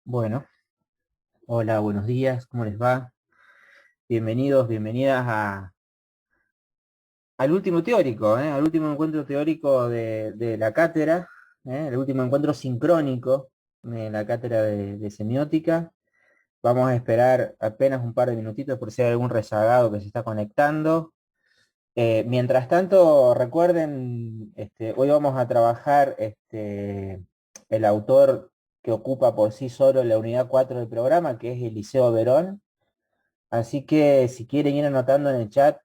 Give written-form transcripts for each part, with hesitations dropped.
Bueno, hola, buenos días, ¿cómo les va? Bienvenidos, bienvenidas al último teórico, al último encuentro teórico de la cátedra, el último encuentro sincrónico de la cátedra de semiótica. Vamos a esperar apenas un par de minutitos por si hay algún rezagado que se está conectando. Mientras tanto, recuerden, hoy vamos a trabajar el autor que ocupa por sí solo la unidad 4 del programa, que es Eliseo Verón. Así que si quieren ir anotando en el chat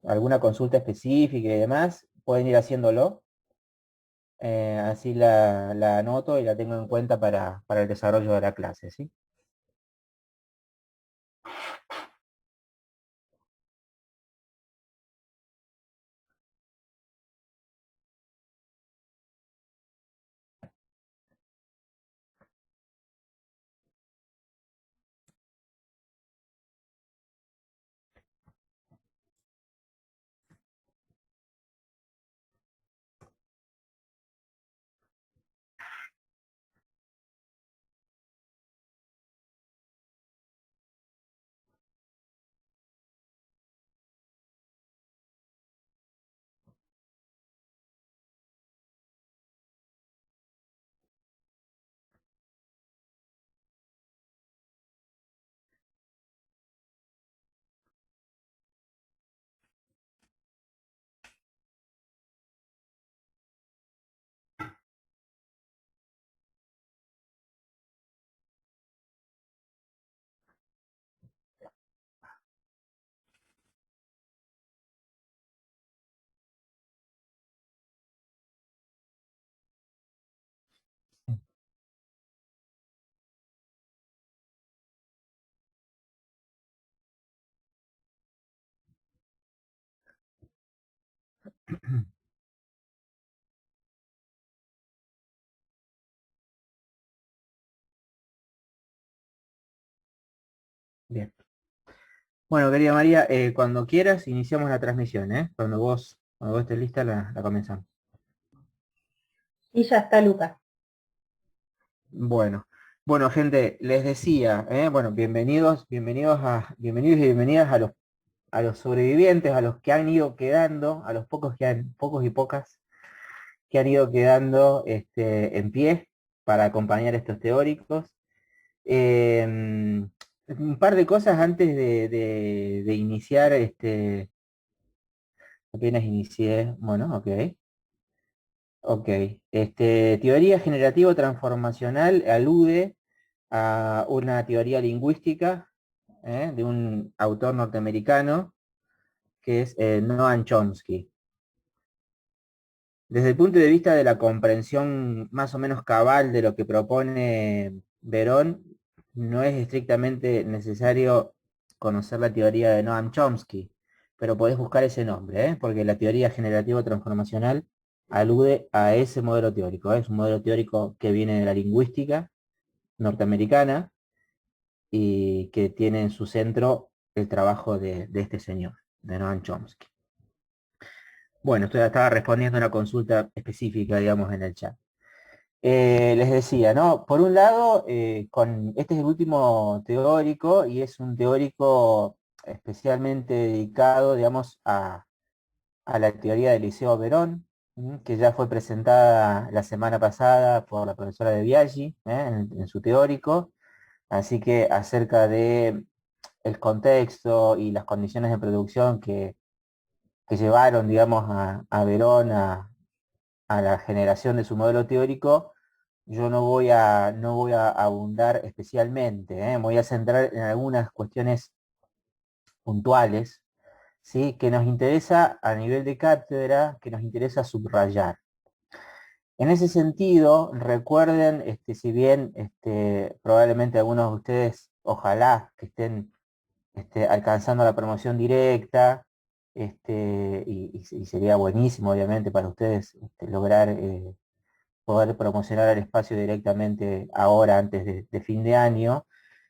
alguna consulta específica y demás, pueden ir haciéndolo. Así la anoto y la tengo en cuenta para el desarrollo de la clase, ¿sí? Bien. Bueno, querida María, cuando quieras iniciamos la transmisión, ¿eh? Cuando vos estés lista la comenzamos. Y ya está, Lucas. Bueno, bueno, gente, les decía, bueno, bienvenidos y bienvenidas a los sobrevivientes, a los que han ido quedando, a los pocos y pocas que han ido quedando en pie para acompañar estos teóricos. Un par de cosas antes de iniciar, apenas inicié, bueno, ok, ok. Teoría generativo-transformacional alude a una teoría lingüística de un autor norteamericano que es Noam Chomsky. Desde el punto de vista de la comprensión más o menos cabal de lo que propone Verón, no es estrictamente necesario conocer la teoría de Noam Chomsky, pero podés buscar ese nombre, porque la teoría generativo-transformacional alude a ese modelo teórico. Es un modelo teórico que viene de la lingüística norteamericana y que tiene en su centro el trabajo de este señor, de Noam Chomsky. Bueno, estaba respondiendo a una consulta específica, digamos, en el chat. Les decía, ¿no? Por un lado, este es el último teórico y es un teórico especialmente dedicado, digamos, a la teoría de Eliseo Verón, que ya fue presentada la semana pasada por la profesora de Biaggi, en su teórico. Así que acerca de el contexto y las condiciones de producción que llevaron, digamos, a Verón a la generación de su modelo teórico, yo no voy a abundar especialmente, ¿eh? Me voy a centrar en algunas cuestiones puntuales, ¿sí? Que nos interesa a nivel de cátedra, que nos interesa subrayar. En ese sentido, recuerden, si bien probablemente algunos de ustedes, ojalá que estén alcanzando la promoción directa, y sería buenísimo, obviamente, para ustedes lograr poder promocionar el espacio directamente ahora, antes de fin de año.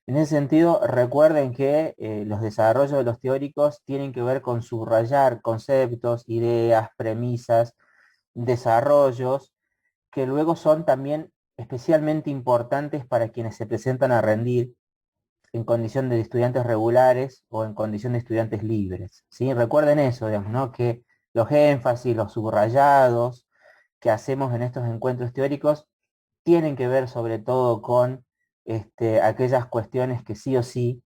En ese sentido, recuerden que los desarrollos de los teóricos tienen que ver con subrayar conceptos, ideas, premisas, desarrollos, que luego son también especialmente importantes para quienes se presentan a rendir en condición de estudiantes regulares o en condición de estudiantes libres. ¿Sí? Recuerden eso, digamos, ¿no? Que los énfasis, los subrayados que hacemos en estos encuentros teóricos tienen que ver sobre todo con aquellas cuestiones que sí o sí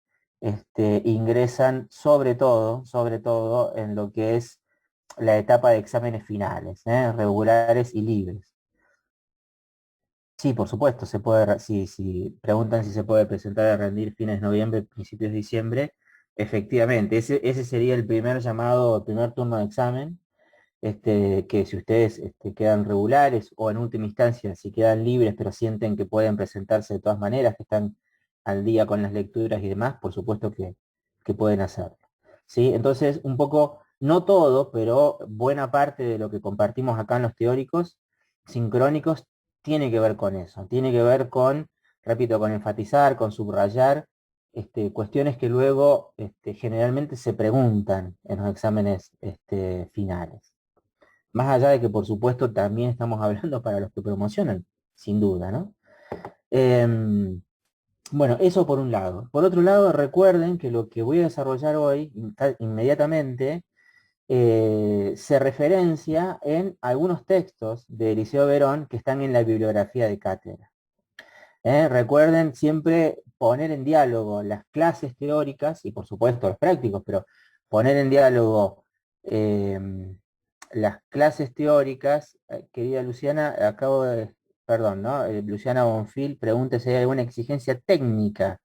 ingresan sobre todo en lo que es la etapa de exámenes finales, regulares y libres. Sí, por supuesto, se puede, si preguntan si se puede presentar a rendir fines de noviembre, principios de diciembre, efectivamente, ese sería el primer llamado, el primer turno de examen, que si ustedes quedan regulares o en última instancia, si quedan libres pero sienten que pueden presentarse de todas maneras, que están al día con las lecturas y demás, por supuesto que pueden hacerlo. ¿Sí? Entonces, un poco, no todo, pero buena parte de lo que compartimos acá en los teóricos sincrónicos tiene que ver con eso, tiene que ver con, repito, con enfatizar, con subrayar cuestiones que luego generalmente se preguntan en los exámenes finales. Más allá de que, por supuesto, también estamos hablando para los que promocionan, sin duda, ¿no? Em, bueno, eso por un lado. Por otro lado, recuerden que lo que voy a desarrollar hoy, inmediatamente, se referencia en algunos textos de Eliseo Verón que están en la bibliografía de cátedra. Recuerden siempre poner en diálogo las clases teóricas y por supuesto los prácticos, pero poner en diálogo las clases teóricas. Querida Luciana, perdón, ¿no? Luciana Bonfil pregunta si hay alguna exigencia técnica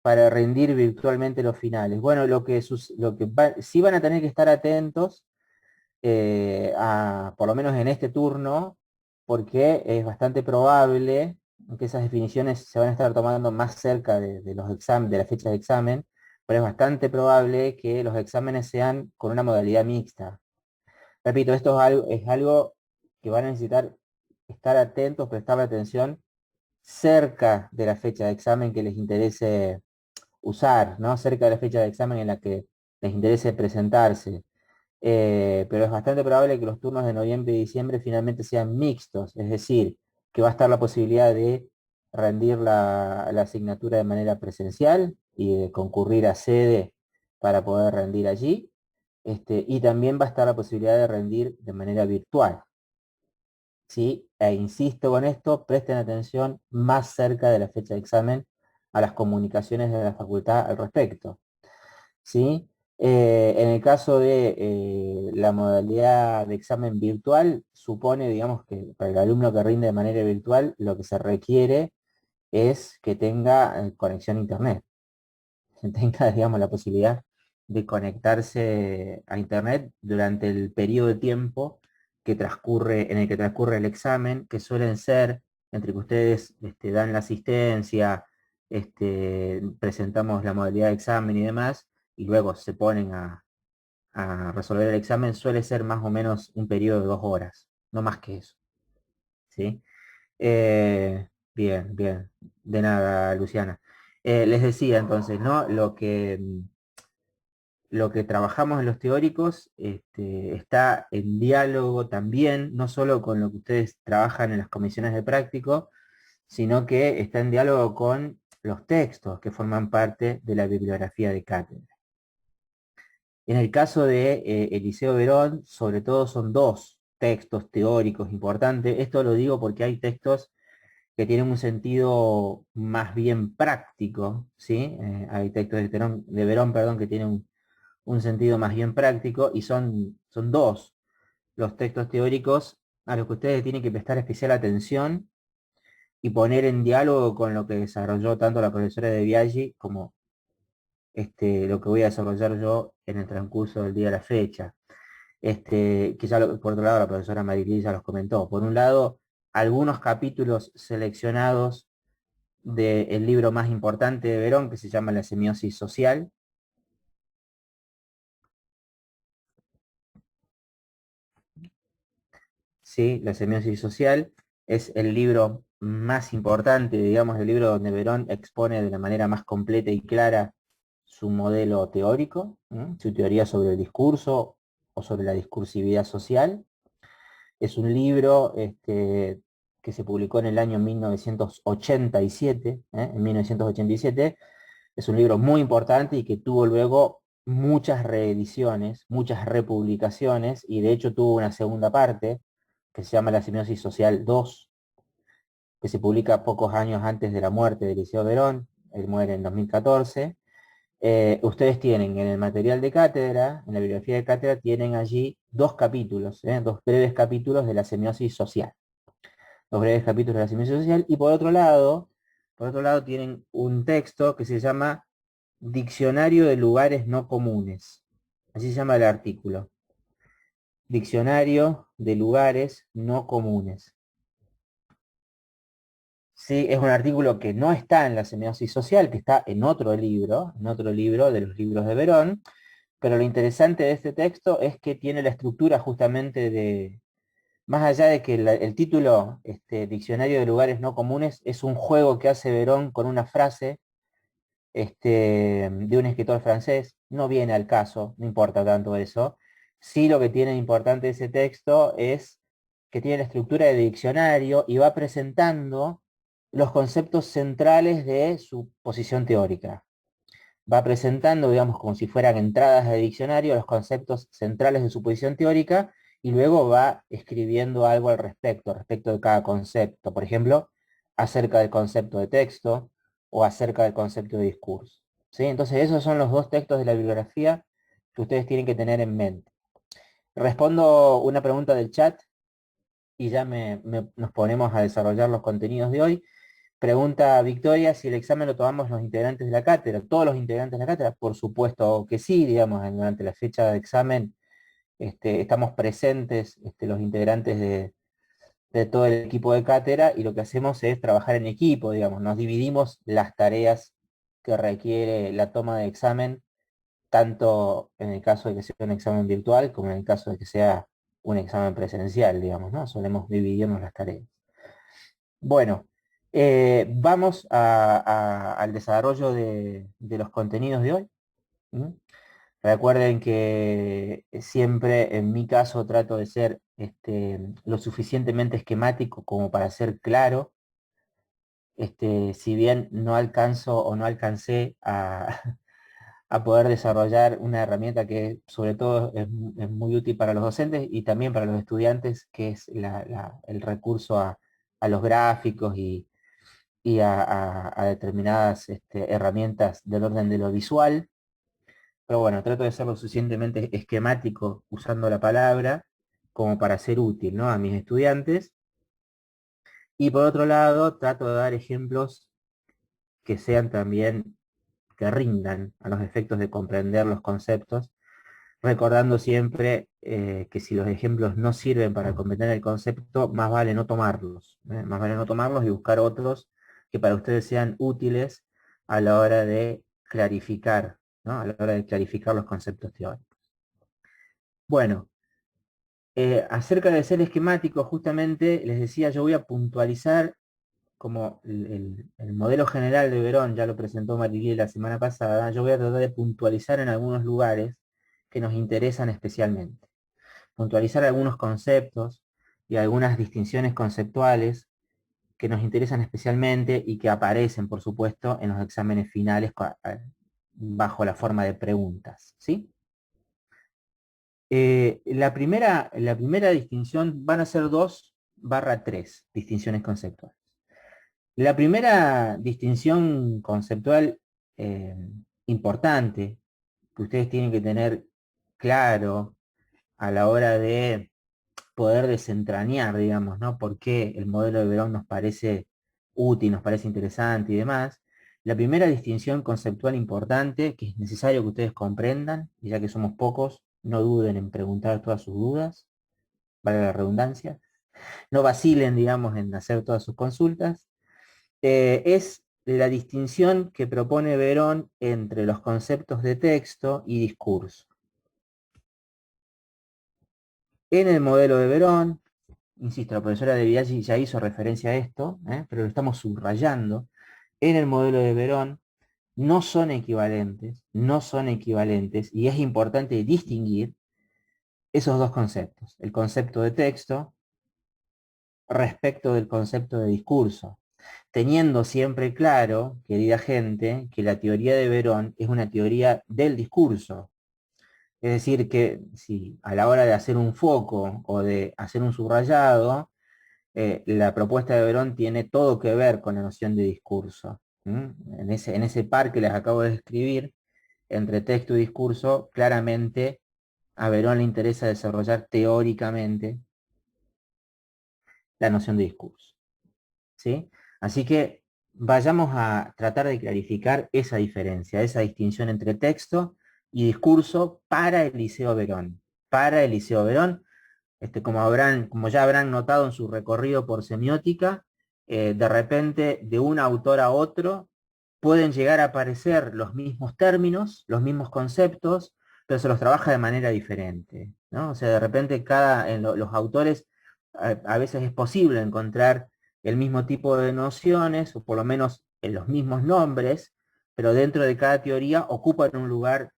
para rendir virtualmente los finales. Bueno, sí van a tener que estar atentos, por lo menos en este turno, porque es bastante probable que esas definiciones se van a estar tomando más cerca de los de la fecha de examen, pero es bastante probable que los exámenes sean con una modalidad mixta. Repito, esto es algo que van a necesitar estar atentos, prestarle atención cerca de la fecha de examen que les interese usar, ¿no? Cerca de la fecha de examen en la que les interese presentarse. Pero es bastante probable que los turnos de noviembre y diciembre finalmente sean mixtos, es decir, que va a estar la posibilidad de rendir la asignatura de manera presencial y de concurrir a sede para poder rendir allí, y también va a estar la posibilidad de rendir de manera virtual. ¿Sí? E insisto con esto, presten atención más cerca de la fecha de examen a las comunicaciones de la facultad al respecto. ¿Sí? En el caso de la modalidad de examen virtual, supone, digamos, que para el alumno que rinde de manera virtual, lo que se requiere es que tenga conexión a internet, que tenga, digamos, la posibilidad de conectarse a internet durante el periodo de tiempo en el que transcurre el examen, que suelen ser entre que ustedes dan la asistencia, presentamos la modalidad de examen y demás, y luego se ponen a resolver el examen, suele ser más o menos un periodo de 2 horas, no más que eso. ¿Sí? Bien, bien. De nada, Luciana. Les decía entonces, ¿no? Lo que trabajamos en los teóricos está en diálogo también, no solo con lo que ustedes trabajan en las comisiones de práctico, sino que está en diálogo con los textos que forman parte de la bibliografía de cátedra. En el caso de Eliseo Verón, sobre todo son dos textos teóricos importantes. Esto lo digo porque hay textos que tienen un sentido más bien práctico, ¿sí? Hay textos de Verón, perdón, que tienen un sentido más bien práctico y son dos los textos teóricos a los que ustedes tienen que prestar especial atención y poner en diálogo con lo que desarrolló tanto la profesora de Biaggi como lo que voy a desarrollar yo en el transcurso del día de la fecha. Que ya por otro lado la profesora Marilí ya los comentó. Por un lado, algunos capítulos seleccionados del libro más importante de Verón, que se llama La semiosis social. Sí, La semiosis social es el libro más importante, digamos, el libro donde Verón expone de la manera más completa y clara su modelo teórico, su teoría sobre el discurso o sobre la discursividad social. Es un libro que se publicó en el año 1987, en 1987, es un libro muy importante y que tuvo luego muchas reediciones, muchas republicaciones, y de hecho tuvo una segunda parte, que se llama La semiosis social 2, que se publica pocos años antes de la muerte de Liceo Verón. Él muere en 2014. Ustedes tienen en el material de cátedra, en la bibliografía de cátedra, tienen allí dos capítulos, dos breves capítulos de la semiosis social. Dos breves capítulos de la semiosis social, y por otro lado tienen un texto que se llama Diccionario de lugares no comunes. Así se llama el artículo. Diccionario de lugares no comunes. Sí, es un artículo que no está en la semiosis social, que está en otro libro de los libros de Verón, pero lo interesante de este texto es que tiene la estructura justamente de, más allá de que el título, Diccionario de lugares no comunes, es un juego que hace Verón con una frase de un escritor francés, no viene al caso, no importa tanto eso. Sí, lo que tiene importante ese texto es que tiene la estructura de diccionario y va presentando los conceptos centrales de su posición teórica. Va presentando, digamos, como si fueran entradas de diccionario, los conceptos centrales de su posición teórica, y luego va escribiendo algo respecto de cada concepto. Por ejemplo, acerca del concepto de texto o acerca del concepto de discurso. ¿Sí? Entonces, esos son los dos textos de la bibliografía que ustedes tienen que tener en mente. Respondo una pregunta del chat y ya nos ponemos a desarrollar los contenidos de hoy. Pregunta Victoria si el examen lo tomamos los integrantes de la cátedra. ¿Todos los integrantes de la cátedra? Por supuesto que sí, digamos, durante la fecha de examen estamos presentes los integrantes de todo el equipo de cátedra, y lo que hacemos es trabajar en equipo, digamos, nos dividimos las tareas que requiere la toma de examen, tanto en el caso de que sea un examen virtual como en el caso de que sea un examen presencial, digamos, ¿no? Solemos dividirnos las tareas. Bueno, vamos al desarrollo de los contenidos de hoy. ¿Mm? Recuerden que siempre en mi caso trato de ser lo suficientemente esquemático como para ser claro. Si bien no alcanzo o no alcancé a poder desarrollar una herramienta que sobre todo es muy útil para los docentes y también para los estudiantes, que es el recurso a los gráficos y a determinadas herramientas del orden de lo visual. Pero bueno, trato de ser lo suficientemente esquemático usando la palabra como para ser útil, ¿no?, a mis estudiantes. Y por otro lado, trato de dar ejemplos que sean también, que rindan a los efectos de comprender los conceptos, recordando siempre que si los ejemplos no sirven para comprender el concepto, más vale no tomarlos, ¿eh? Más vale no tomarlos y buscar otros que para ustedes sean útiles a la hora de clarificar, ¿no? A la hora de clarificar los conceptos teóricos. Bueno, acerca de ser esquemático, justamente les decía, yo voy a puntualizar, como el modelo general de Verón ya lo presentó Marilié la semana pasada. Yo voy a tratar de puntualizar en algunos lugares que nos interesan especialmente. Puntualizar algunos conceptos y algunas distinciones conceptuales que nos interesan especialmente y que aparecen, por supuesto, en los exámenes finales bajo la forma de preguntas, ¿sí? La primera distinción van a ser 2/3 distinciones conceptuales. La primera distinción conceptual eh, importante que ustedes tienen que tener claro a la hora de poder desentrañar, digamos, ¿no?, por qué el modelo de Verón nos parece útil, nos parece interesante y demás. La primera distinción conceptual importante que es necesario que ustedes comprendan, y ya que somos pocos, no duden en preguntar todas sus dudas, vale la redundancia, no vacilen, digamos, en hacer todas sus consultas, es la distinción que propone Verón entre los conceptos de texto y discurso. En el modelo de Verón, insisto, la profesora de Biaggi ya hizo referencia a esto, pero lo estamos subrayando. En el modelo de Verón no son equivalentes, y es importante distinguir esos dos conceptos. El concepto de texto, respecto del concepto de discurso, teniendo siempre claro, querida gente, que la teoría de Verón es una teoría del discurso. Es decir, que si a la hora de hacer un foco o de hacer un subrayado, la propuesta de Verón tiene todo que ver con la noción de discurso. En ese par que les acabo de describir, entre texto y discurso, claramente a Verón le interesa desarrollar teóricamente la noción de discurso. ¿Sí? Así que vayamos a tratar de clarificar esa diferencia, esa distinción entre texto y discurso para el Liceo Verón. Para el Liceo Verón, como ya habrán notado en su recorrido por semiótica, de repente de un autor a otro pueden llegar a aparecer los mismos términos, los mismos conceptos, pero se los trabaja de manera diferente, ¿no? O sea, de repente los autores a veces es posible encontrar el mismo tipo de nociones, o por lo menos en los mismos nombres, pero dentro de cada teoría ocupan un lugar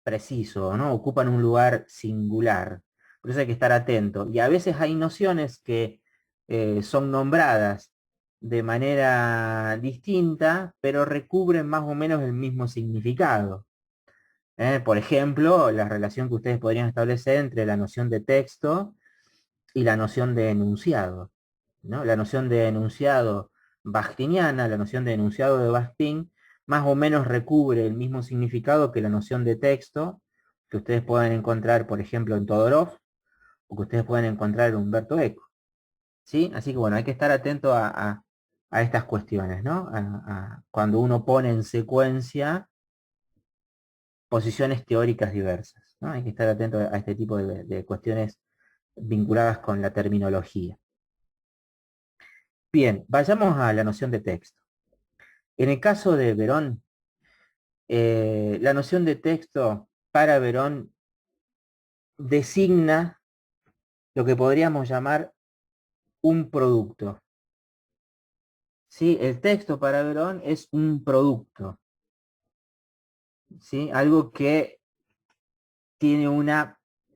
preciso, ¿no? Ocupan un lugar singular. Por eso hay que estar atento. Y a veces hay nociones que son nombradas de manera distinta, pero recubren más o menos el mismo significado. Por ejemplo, la relación que ustedes podrían establecer entre la noción de texto y la noción de enunciado, ¿no? La noción de enunciado bakhtiniana, la noción de enunciado de Bakhtin, más o menos recubre el mismo significado que la noción de texto que ustedes pueden encontrar, por ejemplo, en Todorov, o que ustedes pueden encontrar en Humberto Eco. ¿Sí? Así que bueno, hay que estar atento a estas cuestiones, ¿no? Cuando uno pone en secuencia posiciones teóricas diversas, ¿no? Hay que estar atento a este tipo de cuestiones vinculadas con la terminología. Bien, vayamos a la noción de texto. En el caso de Verón, la noción de texto para Verón designa lo que podríamos llamar un producto. ¿Sí? El texto para Verón es un producto, ¿sí? Algo que tiene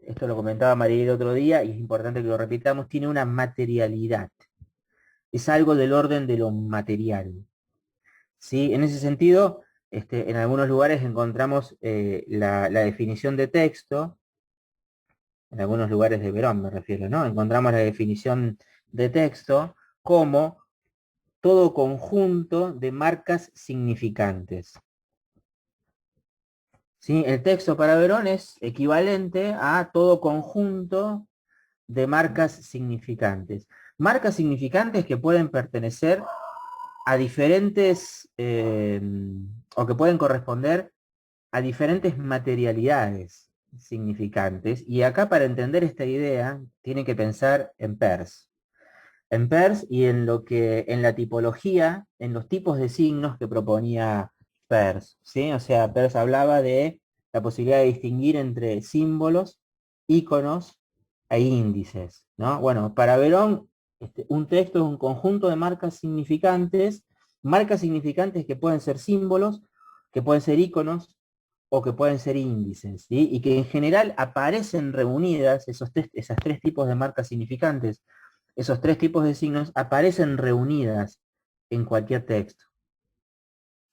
esto lo comentaba María el otro día y es importante que lo repitamos, tiene una materialidad. Es algo del orden de lo material. ¿Sí? En ese sentido, en algunos lugares encontramos la definición de texto, en algunos lugares de Verón me refiero, ¿no? Encontramos la definición de texto como todo conjunto de marcas significantes. ¿Sí? El texto para Verón es equivalente a todo conjunto de marcas significantes. Marcas significantes que pueden pertenecer a diferentes, o que pueden corresponder a diferentes materialidades significantes. Y acá para entender esta idea, tiene que pensar en Peirce. En Peirce y en lo que, en la tipología, en los tipos de signos que proponía Peirce, ¿sí? O sea, Peirce hablaba de la posibilidad de distinguir entre símbolos, íconos e índices, ¿no? Bueno, para Verón, un texto es un conjunto de marcas significantes que pueden ser símbolos, que pueden ser íconos o que pueden ser índices, ¿sí? Y que en general aparecen reunidas, esas tres tipos de marcas significantes, esos tres tipos de signos aparecen reunidas en cualquier texto.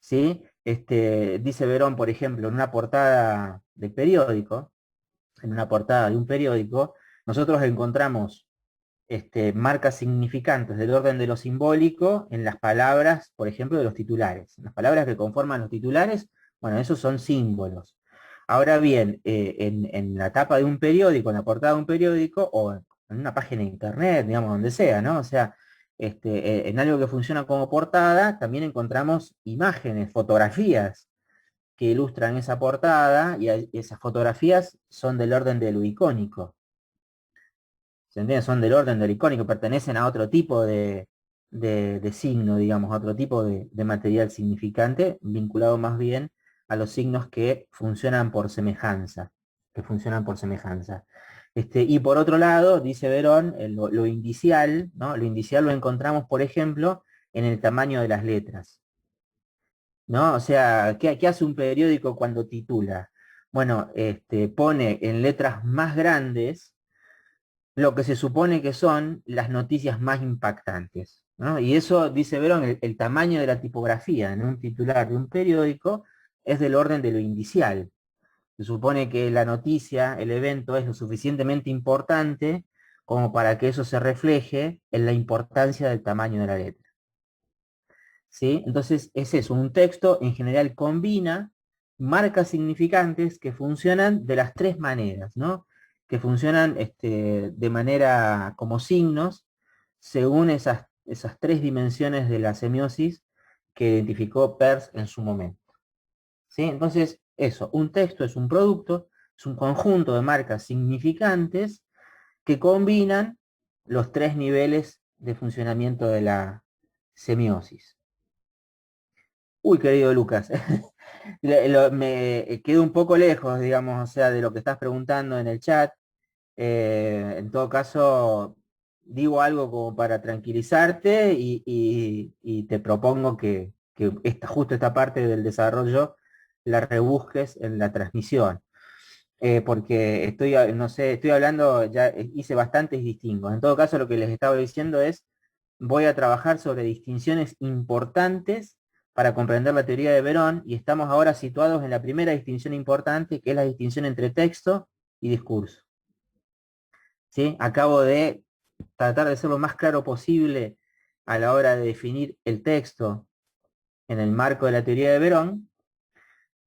¿Sí? Dice Verón, por ejemplo, en una portada del periódico, en una portada de un periódico, nosotros encontramos marcas significantes del orden de lo simbólico en las palabras, por ejemplo, de los titulares. Las palabras que conforman los titulares, bueno, esos son símbolos. Ahora bien, en la tapa de un periódico, en la portada de un periódico, o en una página de internet, digamos, donde sea, ¿no? O sea, en algo que funciona como portada, también encontramos imágenes, fotografías que ilustran esa portada, y esas fotografías son del orden de lo icónico. ¿Se entiende? Son del orden del icónico, pertenecen a otro tipo de signo, digamos, a otro tipo de material significante, vinculado más bien a los signos que funcionan por semejanza, que funcionan por semejanza. Y por otro lado, dice Verón, lo indicial, ¿no? Lo indicial lo encontramos, por ejemplo, en el tamaño de las letras, ¿no? O sea, ¿qué hace un periódico cuando titula? Bueno, pone en letras más grandes lo que se supone que son las noticias más impactantes, ¿no? Y eso, dice Verón, el tamaño de la tipografía en un titular de un periódico es del orden de lo indicial. Se supone que la noticia, el evento, es lo suficientemente importante como para que eso se refleje en la importancia del tamaño de la letra. ¿Sí? Entonces es eso, un texto en general combina marcas significantes que funcionan de las tres maneras, ¿no? Que funcionan de manera como signos según esas tres dimensiones de la semiosis que identificó Peirce en su momento. ¿Sí? Entonces, eso, un texto es un producto, es un conjunto de marcas significantes que combinan los tres niveles de funcionamiento de la semiosis. Uy, querido Lucas, me quedo un poco lejos, digamos, o sea, de lo que estás preguntando en el chat. En todo caso, digo algo como para tranquilizarte y te propongo que justo esta parte del desarrollo la rebusques en la transmisión. Porque no sé, estoy hablando, ya hice bastantes distingos. En todo caso, lo que les estaba diciendo es, voy a trabajar sobre distinciones importantes para comprender la teoría de Verón, y estamos ahora situados en la primera distinción importante, que es la distinción entre texto y discurso. ¿Sí? Acabo de tratar de ser lo más claro posible a la hora de definir el texto en el marco de la teoría de Verón,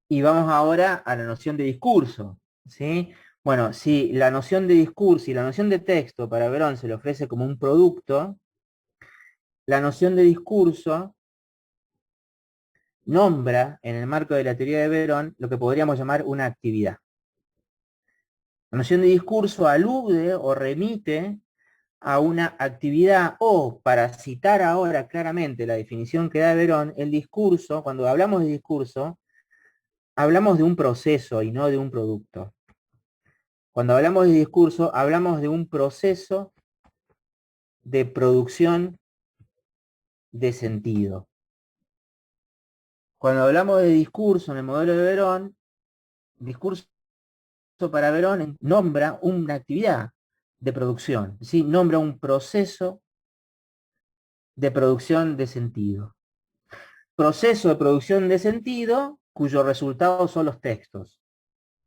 y vamos ahora a la noción de discurso. ¿Sí? Bueno, si la noción de discurso y la noción de texto para Verón se le ofrece como un producto, la noción de discurso nombra, en el marco de la teoría de Verón, lo que podríamos llamar una actividad. La noción de discurso alude o remite a una actividad, o, para citar ahora claramente la definición que da Verón, el discurso, cuando hablamos de discurso, hablamos de un proceso y no de un producto. Cuando hablamos de discurso, hablamos de un proceso de producción de sentido. Cuando hablamos de discurso en el modelo de Verón, discurso para Verón nombra una actividad de producción, ¿sí? Nombra un proceso de producción de sentido. Proceso de producción de sentido cuyo resultado son los textos.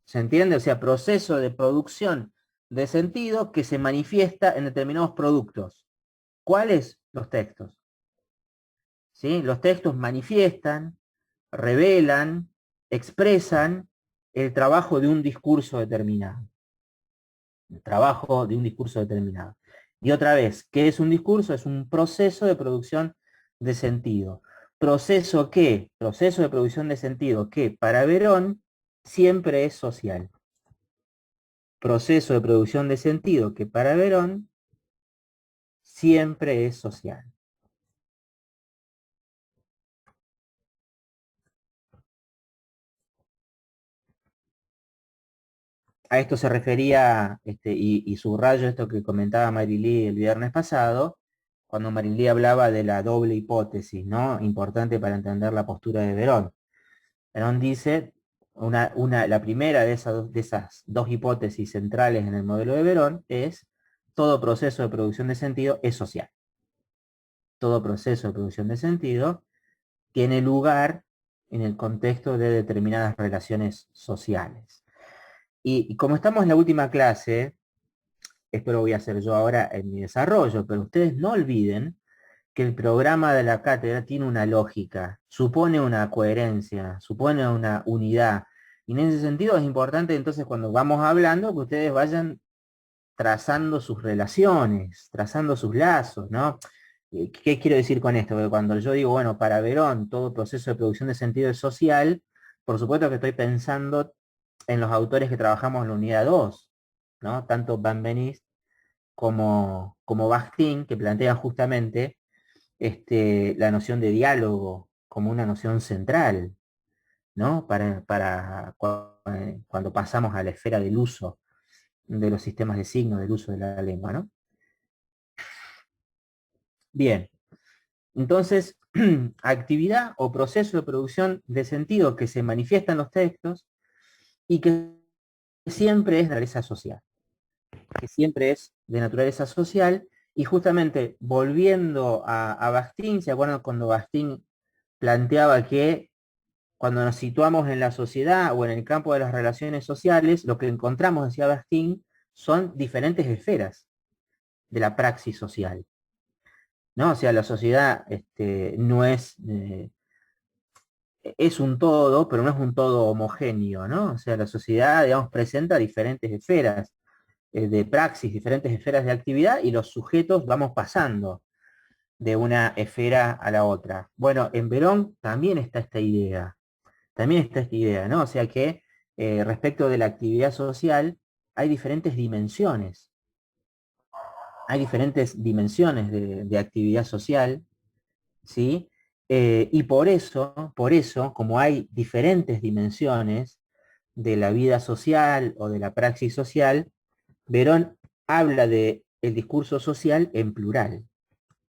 ¿Se entiende? O sea, proceso de producción de sentido que se manifiesta en determinados productos. ¿Cuáles? Los textos. ¿Sí? Los textos manifiestan, revelan, expresan el trabajo de un discurso determinado. El trabajo de un discurso determinado. Y otra vez, ¿qué es un discurso? Es un proceso de producción de sentido. Proceso de producción de sentido que para Verón siempre es social. Proceso de producción de sentido que para Verón siempre es social. A esto se refería, y subrayo esto que comentaba Marilí el viernes pasado, cuando Marilí hablaba de la doble hipótesis, ¿no? Importante para entender la postura de Verón. Verón dice, la primera de esas dos hipótesis centrales en el modelo de Verón es, todo proceso de producción de sentido es social. Todo proceso de producción de sentido tiene lugar en el contexto de determinadas relaciones sociales. Y como estamos en la última clase, esto lo voy a hacer yo ahora en mi desarrollo, pero ustedes no olviden que el programa de la cátedra tiene una lógica, supone una coherencia, supone una unidad. Y en ese sentido es importante entonces cuando vamos hablando que ustedes vayan trazando sus relaciones, trazando sus lazos, ¿no? ¿Qué quiero decir con esto? Porque cuando yo digo, bueno, para Verón todo proceso de producción de sentido es social, por supuesto que estoy pensando en los autores que trabajamos en la unidad 2, ¿no? Tanto Benveniste como Bakhtin, que plantean justamente la noción de diálogo como una noción central, ¿no? Cuando pasamos a la esfera del uso de los sistemas de signos, del uso de la lengua, ¿no? Bien, entonces, actividad o proceso de producción de sentido que se manifiesta en los textos y que siempre es de naturaleza social, que siempre es de naturaleza social, y justamente volviendo a Bakhtin, ¿se acuerdan cuando Bakhtin planteaba que cuando nos situamos en la sociedad o en el campo de las relaciones sociales, lo que encontramos, decía Bakhtin, son diferentes esferas de la praxis social, ¿no? O sea, la sociedad no es un todo, pero no es un todo homogéneo, ¿no? O sea, la sociedad, digamos, presenta diferentes esferas de praxis, diferentes esferas de actividad, y los sujetos vamos pasando de una esfera a la otra. Bueno, en Verón también está esta idea, ¿no? O sea que respecto de la actividad social hay diferentes dimensiones, de actividad social, ¿sí? Y por eso, como hay diferentes dimensiones de la vida social o de la praxis social, Verón habla de el discurso social en plural.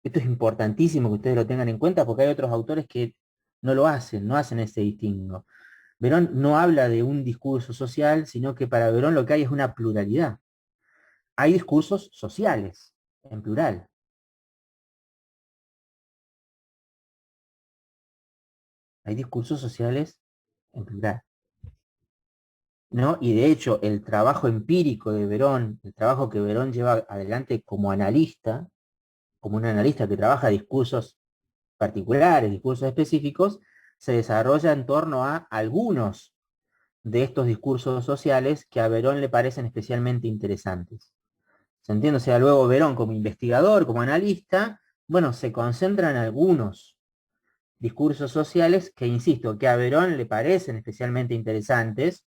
Esto es importantísimo que ustedes lo tengan en cuenta porque hay otros autores que no hacen ese distingo. Verón no habla de un discurso social, sino que para Verón lo que hay es una pluralidad. Hay discursos sociales, en plural. Hay discursos sociales en plural. ¿No? Y de hecho, el trabajo empírico de Verón, el trabajo que Verón lleva adelante como un analista que trabaja discursos particulares, discursos específicos, se desarrolla en torno a algunos de estos discursos sociales que a Verón le parecen especialmente interesantes. ¿Se entiende? O sea, luego Verón como investigador, como analista, bueno, se concentra en algunos discursos sociales que, insisto, que a Verón le parecen especialmente interesantes.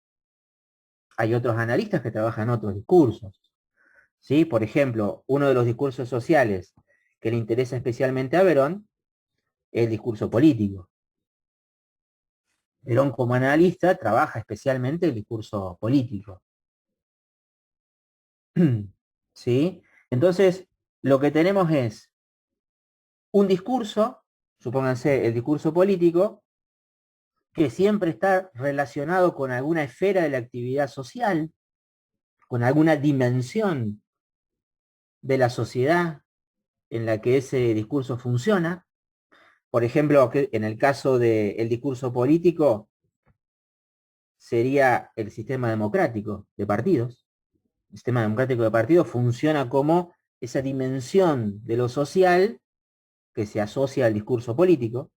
Hay otros analistas que trabajan otros discursos, ¿sí? Por ejemplo, uno de los discursos sociales que le interesa especialmente a Verón es el discurso político. Verón como analista trabaja especialmente el discurso político. ¿Sí? Entonces, lo que tenemos es un discurso, supónganse el discurso político, que siempre está relacionado con alguna esfera de la actividad social, con alguna dimensión de la sociedad en la que ese discurso funciona. Por ejemplo, que en el caso del discurso político sería el sistema democrático de partidos. El sistema democrático de partidos funciona como esa dimensión de lo social que se asocia al discurso político,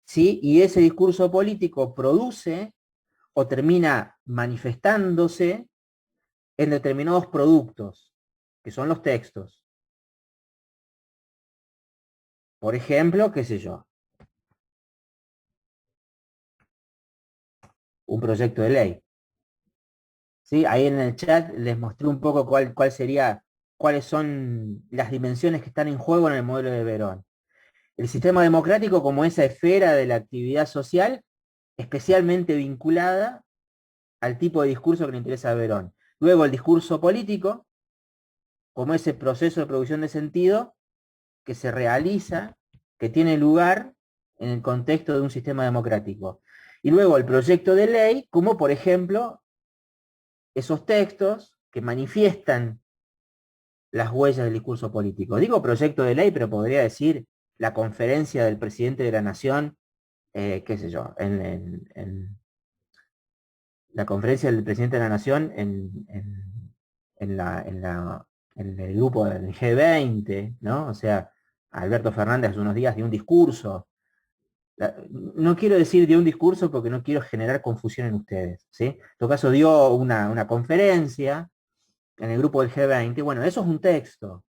¿sí? Y ese discurso político produce o termina manifestándose en determinados productos, que son los textos. Por ejemplo, qué sé yo, un proyecto de ley. ¿Sí? Ahí en el chat les mostré un poco cuáles son las dimensiones que están en juego en el modelo de Verón. El sistema democrático como esa esfera de la actividad social especialmente vinculada al tipo de discurso que le interesa a Verón. Luego el discurso político como ese proceso de producción de sentido que se realiza, que tiene lugar en el contexto de un sistema democrático. Y luego el proyecto de ley, como por ejemplo esos textos que manifiestan las huellas del discurso político. Digo proyecto de ley, pero podría decir la conferencia del presidente de la nación, qué sé yo, la conferencia del presidente de la nación en la, en la, en el grupo del G20, ¿no? O sea, Alberto Fernández hace unos días dio un discurso. No quiero decir dio un discurso porque no quiero generar confusión en ustedes, ¿sí? En todo caso dio una conferencia en el grupo del G20. Bueno, eso es un texto.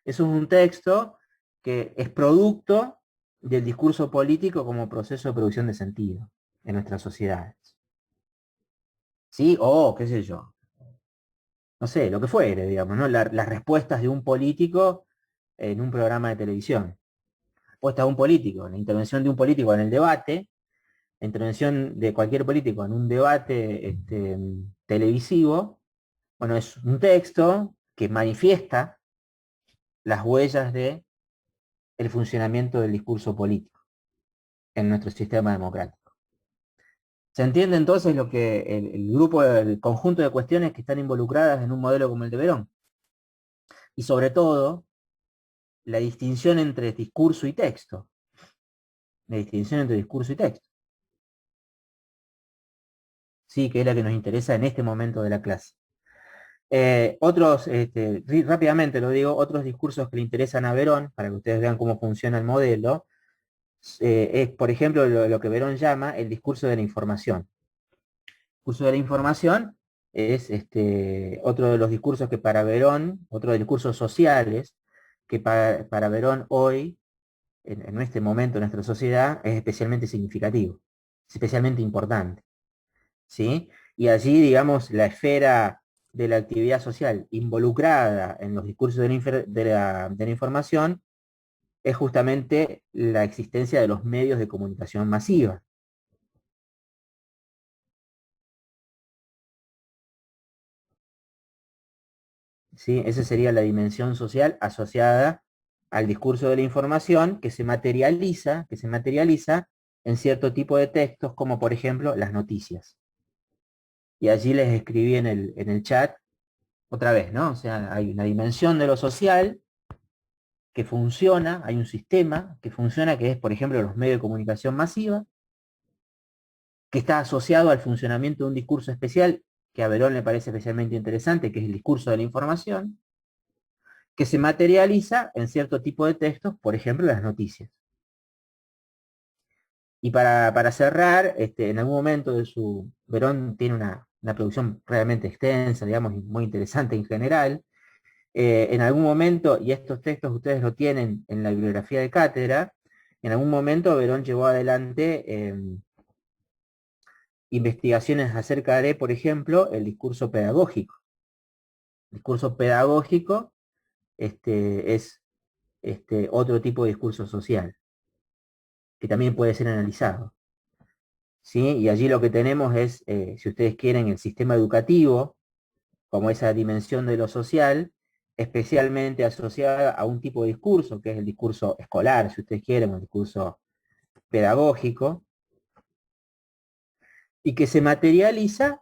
Eso es un texto que es producto del discurso político como proceso de producción de sentido en nuestras sociedades. ¿Sí? O, qué sé yo, no sé, lo que fuere, digamos, ¿no? Las respuestas de un político en un programa de televisión. Respuesta de un político, la intervención de un político en el debate, la intervención de cualquier político en un debate televisivo, bueno, es un texto que manifiesta las huellas de el funcionamiento del discurso político en nuestro sistema democrático. ¿Se entiende entonces lo que el grupo, el conjunto de cuestiones que están involucradas en un modelo como el de Verón? Y sobre todo, la distinción entre discurso y texto. La distinción entre discurso y texto. Sí, que es la que nos interesa en este momento de la clase. Otros, rápidamente lo digo, otros discursos que le interesan a Verón, para que ustedes vean cómo funciona el modelo, es, por ejemplo, lo que Verón llama el discurso de la información. El discurso de la información es otro de los discursos que para Verón, otro de los discursos sociales, que para Verón hoy, en este momento de nuestra sociedad, es especialmente significativo, es especialmente importante. ¿Sí? Y allí, digamos, la esfera de la actividad social involucrada en los discursos de la información es justamente la existencia de los medios de comunicación masiva. ¿Sí? Esa sería la dimensión social asociada al discurso de la información que se materializa en cierto tipo de textos, como por ejemplo las noticias. Y allí les escribí en el chat otra vez, ¿no? O sea, hay una dimensión de lo social que funciona, hay un sistema que funciona, que es, por ejemplo, los medios de comunicación masiva, que está asociado al funcionamiento de un discurso especial, que a Verón le parece especialmente interesante, que es el discurso de la información, que se materializa en cierto tipo de textos, por ejemplo, las noticias. Y para cerrar, en algún momento de su... Verón tiene una producción realmente extensa, digamos, y muy interesante en general. En algún momento, y estos textos ustedes lo tienen en la bibliografía de cátedra, en algún momento Verón llevó adelante investigaciones acerca de, por ejemplo, el discurso pedagógico. El discurso pedagógico es otro tipo de discurso social, que también puede ser analizado. ¿Sí? Y allí lo que tenemos es, si ustedes quieren, el sistema educativo, como esa dimensión de lo social, especialmente asociada a un tipo de discurso, que es el discurso escolar, si ustedes quieren, el discurso pedagógico, y que se materializa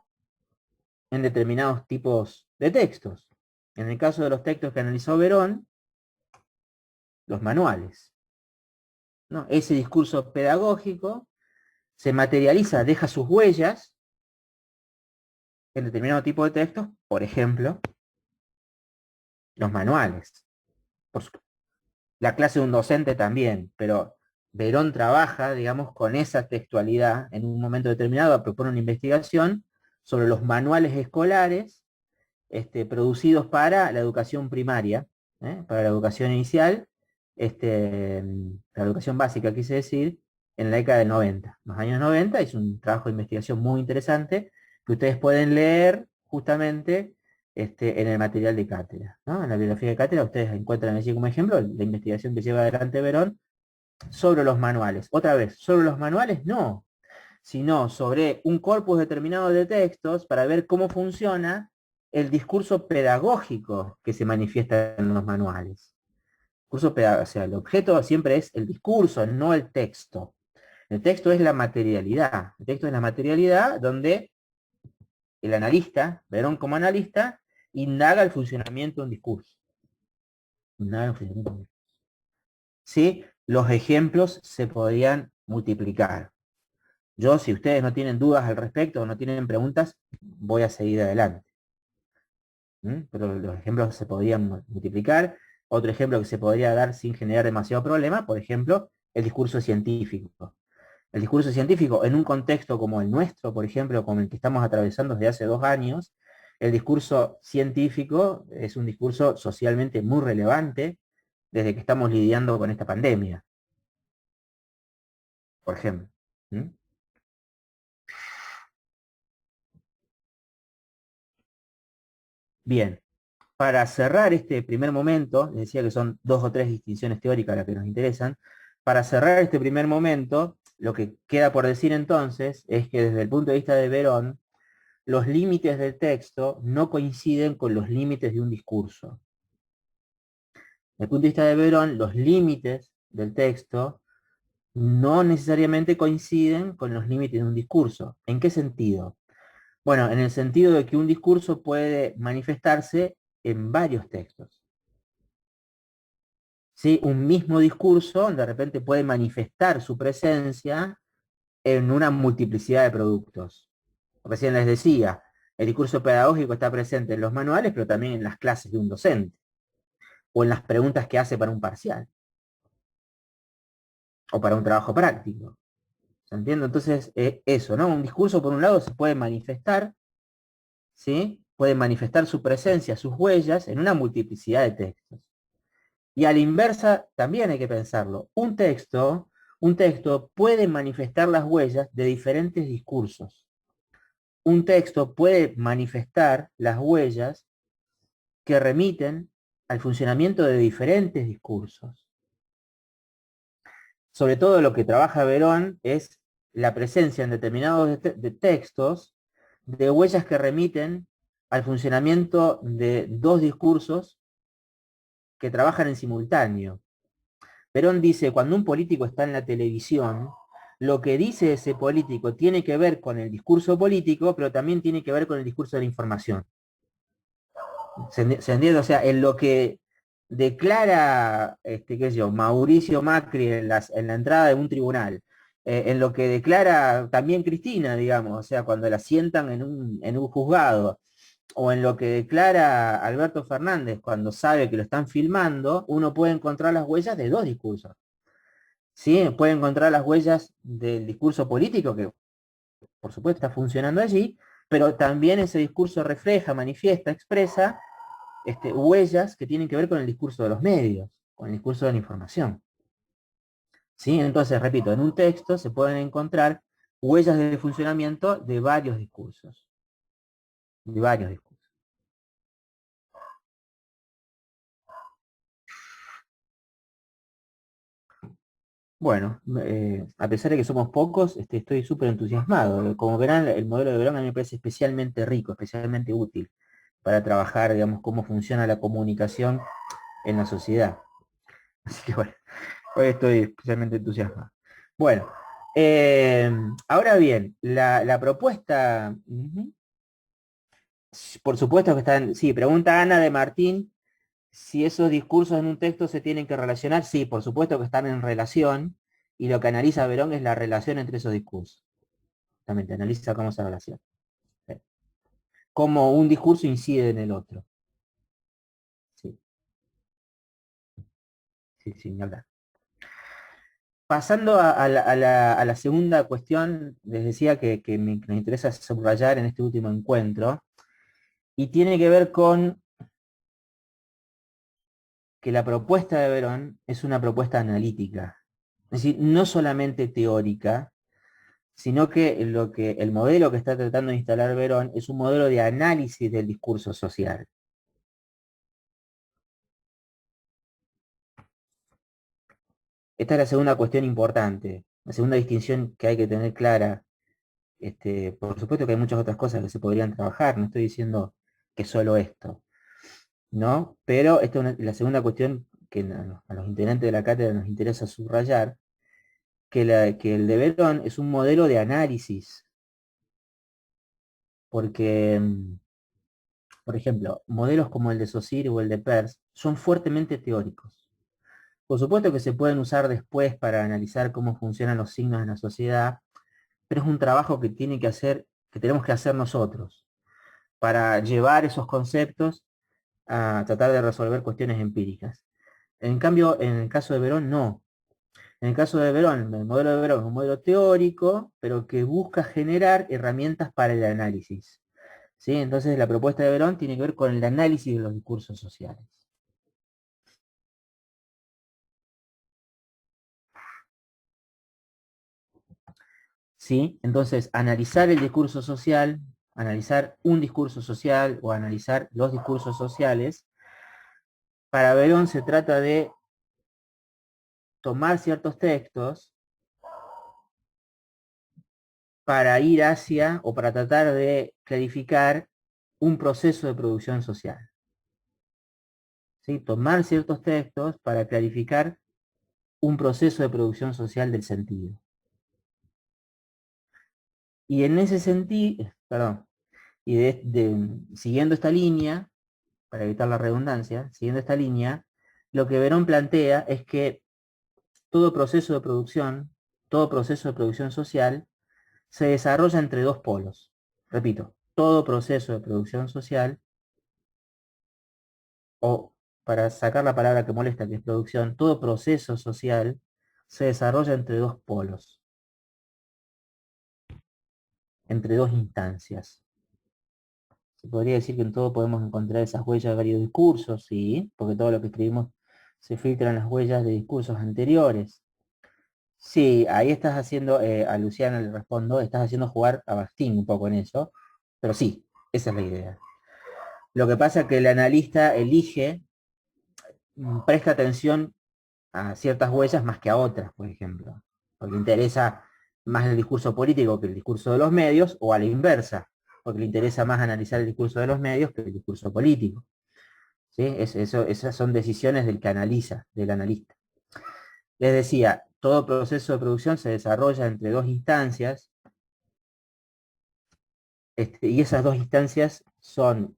en determinados tipos de textos. En el caso de los textos que analizó Verón, los manuales, ¿no? Ese discurso pedagógico se materializa, deja sus huellas en determinado tipo de textos, por ejemplo, los manuales. La clase de un docente también, pero Verón trabaja, digamos, con esa textualidad en un momento determinado, propone una investigación sobre los manuales escolares producidos para la educación primaria, para la educación inicial, la educación básica, quise decir, en la década del 90. En los años 90 es un trabajo de investigación muy interesante que ustedes pueden leer justamente en el material de cátedra, ¿no? En la bibliografía de cátedra ustedes encuentran allí como ejemplo la investigación que lleva adelante Verón sobre los manuales. Otra vez, sobre los manuales no, sino sobre un corpus determinado de textos para ver cómo funciona el discurso pedagógico que se manifiesta en los manuales. O sea, el objeto siempre es el discurso, no el texto. El texto es la materialidad. El texto es la materialidad donde el analista, Verón como analista, indaga el funcionamiento de un discurso. Indaga el funcionamiento de un discurso. ¿Sí? Los ejemplos se podrían multiplicar. Yo, si ustedes no tienen dudas al respecto o no tienen preguntas, voy a seguir adelante. Pero los ejemplos se podrían multiplicar. Otro ejemplo que se podría dar sin generar demasiado problema, por ejemplo, el discurso científico. El discurso científico, en un contexto como el nuestro, por ejemplo, como el que estamos atravesando desde hace 2 años, el discurso científico es un discurso socialmente muy relevante desde que estamos lidiando con esta pandemia, por ejemplo. ¿Mm? Bien, para cerrar este primer momento, les decía que son 2 o 3 distinciones teóricas las que nos interesan. Para cerrar este primer momento, lo que queda por decir entonces es que desde el punto de vista de Verón, los límites del texto no coinciden con los límites de un discurso. Desde el punto de vista de Verón, los límites del texto no necesariamente coinciden con los límites de un discurso. ¿En qué sentido? Bueno, en el sentido de que un discurso puede manifestarse en varios textos. ¿Sí? Un mismo discurso de repente puede manifestar su presencia en una multiplicidad de productos. Recién les decía, el discurso pedagógico está presente en los manuales, pero también en las clases de un docente, o en las preguntas que hace para un parcial, o para un trabajo práctico. ¿Se entiende? Entonces, eso, ¿no? Un discurso, por un lado, se puede manifestar, ¿sí? Puede manifestar su presencia, sus huellas, en una multiplicidad de textos. Y a la inversa, también hay que pensarlo. Un texto puede manifestar las huellas de diferentes discursos. Un texto puede manifestar las huellas que remiten al funcionamiento de diferentes discursos. Sobre todo lo que trabaja Verón es la presencia en determinados de textos de huellas que remiten al funcionamiento de dos discursos que trabajan en simultáneo. Perón dice, cuando un político está en la televisión, lo que dice ese político tiene que ver con el discurso político, pero también tiene que ver con el discurso de la información. ¿Se entiende? O sea, en lo que declara, qué sé yo, Mauricio Macri en la entrada de un tribunal, en lo que declara también Cristina, digamos, o sea, cuando la sientan en un juzgado, o en lo que declara Alberto Fernández cuando sabe que lo están filmando, uno puede encontrar las huellas de dos discursos. ¿Sí? Puede encontrar las huellas del discurso político, que por supuesto está funcionando allí, pero también ese discurso refleja, manifiesta, expresa huellas que tienen que ver con el discurso de los medios, con el discurso de la información. ¿Sí? Entonces, repito, en un texto se pueden encontrar huellas de funcionamiento de varios discursos. De varios discursos. Bueno, a pesar de que somos pocos, estoy súper entusiasmado. Como verán, el modelo de Verón a mí me parece especialmente rico, especialmente útil para trabajar, digamos, cómo funciona la comunicación en la sociedad. Así que bueno, hoy estoy especialmente entusiasmado. Bueno, ahora bien, la propuesta, por supuesto que están, sí, pregunta Ana de Martín, si esos discursos en un texto se tienen que relacionar, sí, por supuesto que están en relación, y lo que analiza Verón es la relación entre esos discursos. Exactamente, analiza cómo esa relación. Cómo un discurso incide en el otro. Sí, sí, sin hablar. Pasando a la segunda cuestión, les decía que me interesa subrayar en este último encuentro, y tiene que ver con que la propuesta de Verón es una propuesta analítica. Es decir, no solamente teórica, sino que el modelo que está tratando de instalar Verón es un modelo de análisis del discurso social. Esta es la segunda cuestión importante, la segunda distinción que hay que tener clara. Por supuesto que hay muchas otras cosas que se podrían trabajar, no estoy diciendo que solo esto, ¿no? Pero esta es la segunda cuestión que a los integrantes de la cátedra nos interesa subrayar, que el de Verón es un modelo de análisis, porque, por ejemplo, modelos como el de Saussure o el de Peirce son fuertemente teóricos. Por supuesto que se pueden usar después para analizar cómo funcionan los signos en la sociedad, pero es un trabajo que tenemos que hacer nosotros, para llevar esos conceptos a tratar de resolver cuestiones empíricas. En cambio, en el caso de Verón, no. En el caso de Verón, el modelo de Verón es un modelo teórico, pero que busca generar herramientas para el análisis. ¿Sí? Entonces, la propuesta de Verón tiene que ver con el análisis de los discursos sociales. ¿Sí? Entonces, analizar el discurso social, analizar un discurso social o analizar los discursos sociales, para Verón se trata de tomar ciertos textos para ir hacia o para tratar de clarificar un proceso de producción social. ¿Sí? Tomar ciertos textos para clarificar un proceso de producción social del sentido. Y en ese sentido, perdón, y siguiendo esta línea, para evitar la redundancia, siguiendo esta línea, lo que Verón plantea es que todo proceso de producción, todo proceso de producción social, se desarrolla entre dos polos. Repito, todo proceso de producción social, o para sacar la palabra que molesta, que es producción, todo proceso social se desarrolla entre dos polos, entre dos instancias. Se podría decir que en todo podemos encontrar esas huellas de varios discursos, sí, porque todo lo que escribimos se filtra en las huellas de discursos anteriores. Sí, ahí estás haciendo, a Luciana le respondo, estás haciendo jugar a Bastín un poco en eso, pero sí, esa es la idea. Lo que pasa es que el analista elige, presta atención a ciertas huellas más que a otras, por ejemplo, porque le interesa más el discurso político que el discurso de los medios, o a la inversa, porque le interesa más analizar el discurso de los medios que el discurso político. ¿Sí? Esas son decisiones del que analiza, del analista. Les decía, todo proceso de producción se desarrolla entre dos instancias, y esas dos instancias son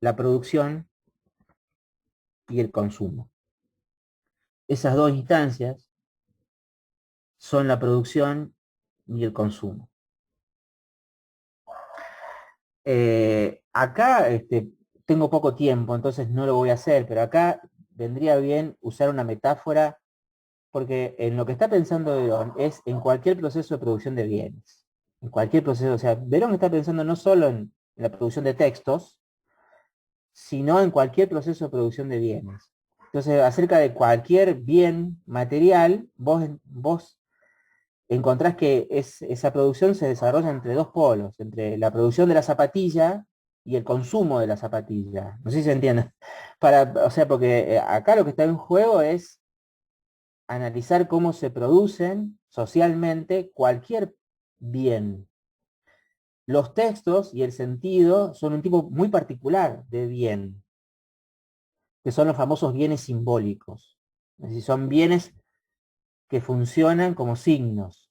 la producción y el consumo. Esas dos instancias son la producción y el consumo. Acá tengo poco tiempo, entonces no lo voy a hacer, pero acá vendría bien usar una metáfora, porque en lo que está pensando Verón es en cualquier proceso de producción de bienes. En cualquier proceso, o sea, Verón está pensando no solo en la producción de textos, sino en cualquier proceso de producción de bienes. Entonces, acerca de cualquier bien material, vos encontrás que esa producción se desarrolla entre dos polos, entre la producción de la zapatilla y el consumo de la zapatilla. No sé si se entiende. O sea, porque acá lo que está en juego es analizar cómo se producen socialmente cualquier bien. Los textos y el sentido son un tipo muy particular de bien, que son los famosos bienes simbólicos. Es decir, son bienes que funcionan como signos,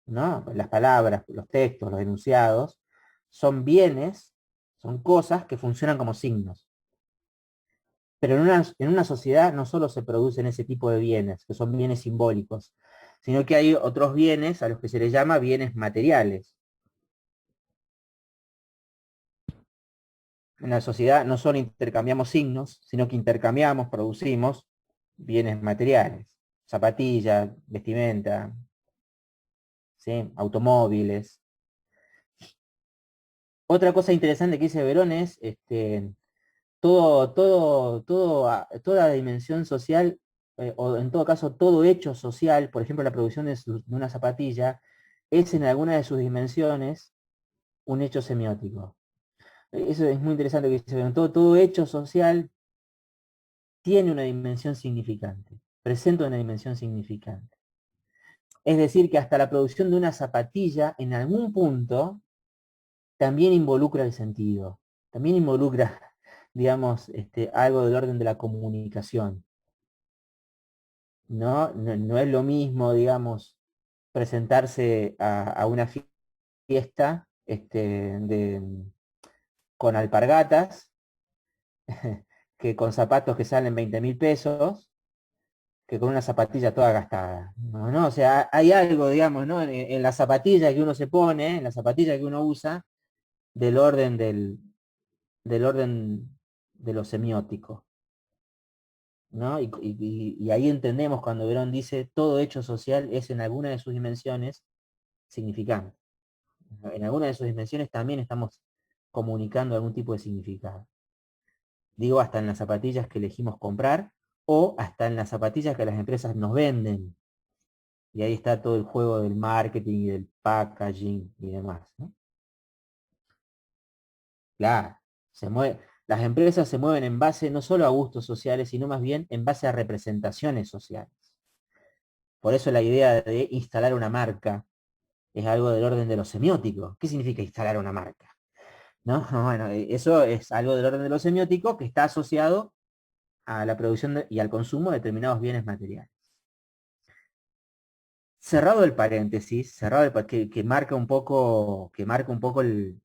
¿no? Las palabras, los textos, los enunciados, son bienes, son cosas que funcionan como signos. Pero en una sociedad no solo se producen ese tipo de bienes, que son bienes simbólicos, sino que hay otros bienes a los que se les llama bienes materiales. En la sociedad no solo intercambiamos signos, sino que intercambiamos, producimos bienes materiales. Zapatillas, vestimenta, ¿sí? Automóviles. Otra cosa interesante que dice Verón es toda dimensión social, o en todo caso todo hecho social, por ejemplo la producción de una zapatilla, es en alguna de sus dimensiones un hecho semiótico. Eso es muy interesante que dice Verón. Todo hecho social tiene una dimensión significante, presenta una dimensión significante. Es decir, que hasta la producción de una zapatilla en algún punto también involucra el sentido, también involucra, digamos, algo del orden de la comunicación. No es lo mismo, digamos, presentarse a una fiesta con alpargatas que con zapatos que salen 20.000 pesos, que con una zapatilla toda gastada. No, o sea, hay algo, digamos, ¿no? En la zapatilla que uno se pone, en la zapatilla que uno usa, del orden del orden de lo semiótico, ¿no? Y ahí entendemos cuando Verón dice todo hecho social es en alguna de sus dimensiones significante. En alguna de sus dimensiones también estamos comunicando algún tipo de significado. Digo, hasta en las zapatillas que elegimos comprar o hasta en las zapatillas que las empresas nos venden. Y ahí está todo el juego del marketing y del packaging y demás, ¿no? Claro, las empresas se mueven en base no solo a gustos sociales, sino más bien en base a representaciones sociales. Por eso la idea de instalar una marca es algo del orden de lo semiótico. ¿Qué significa instalar una marca? ¿No? Bueno, eso es algo del orden de lo semiótico que está asociado a la producción y al consumo de determinados bienes materiales. Cerrado el paréntesis, que marca un poco el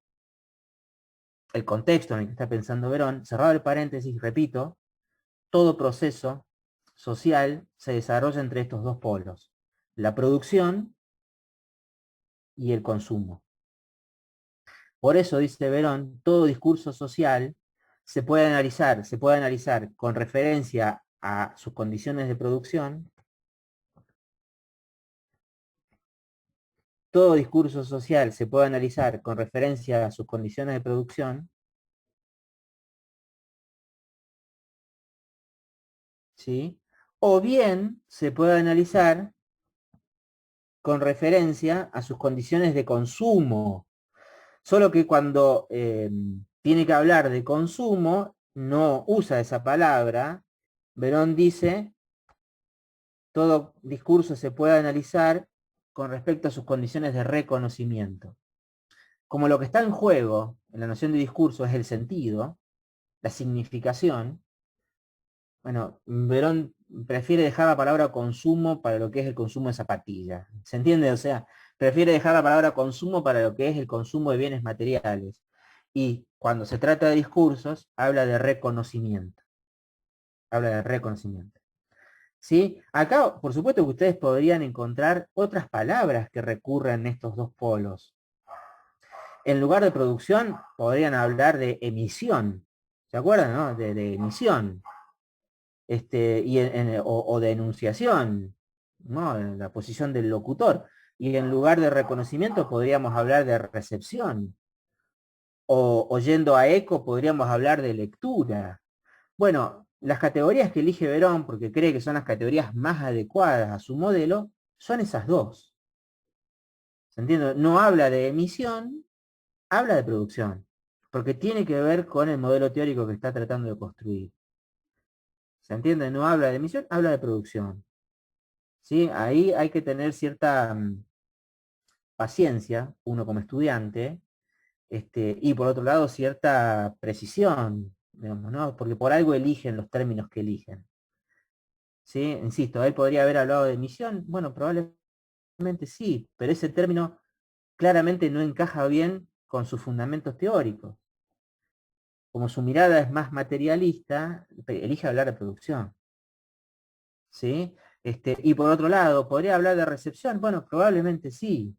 contexto en el que está pensando Verón, cerrado el paréntesis, repito, todo proceso social se desarrolla entre estos dos polos, la producción y el consumo. Por eso, dice Verón, todo discurso social se puede analizar con referencia a sus condiciones de producción. Todo discurso social se puede analizar con referencia a sus condiciones de producción, ¿sí? O bien se puede analizar con referencia a sus condiciones de consumo. Solo que cuando tiene que hablar de consumo, no usa esa palabra. Verón dice, todo discurso se puede analizar con respecto a sus condiciones de reconocimiento. Como lo que está en juego en la noción de discurso es el sentido, la significación, bueno, Verón prefiere dejar la palabra consumo para lo que es el consumo de zapatillas. ¿Se entiende? O sea, prefiere dejar la palabra consumo para lo que es el consumo de bienes materiales. Y cuando se trata de discursos, habla de reconocimiento. Habla de reconocimiento. ¿Sí? Acá, por supuesto que ustedes podrían encontrar otras palabras que recurran en estos dos polos. En lugar de producción, podrían hablar de emisión. ¿Se acuerdan, no? De emisión. O de enunciación, ¿no? En la posición del locutor. Y en lugar de reconocimiento podríamos hablar de recepción. O yendo a eco podríamos hablar de lectura. Bueno, las categorías que elige Verón, porque cree que son las categorías más adecuadas a su modelo, son esas dos. ¿Se entiende? No habla de emisión, habla de producción. Porque tiene que ver con el modelo teórico que está tratando de construir. ¿Se entiende? No habla de emisión, habla de producción. ¿Sí? Ahí hay que tener cierta paciencia, uno como estudiante, y por otro lado cierta precisión, digamos, ¿no? Porque por algo eligen los términos que eligen. ¿Sí? Insisto, él podría haber hablado de emisión, bueno, probablemente sí, pero ese término claramente no encaja bien con sus fundamentos teóricos. Como su mirada es más materialista, elige hablar de producción. ¿Sí? Y por otro lado, ¿podría hablar de recepción? Bueno, probablemente sí,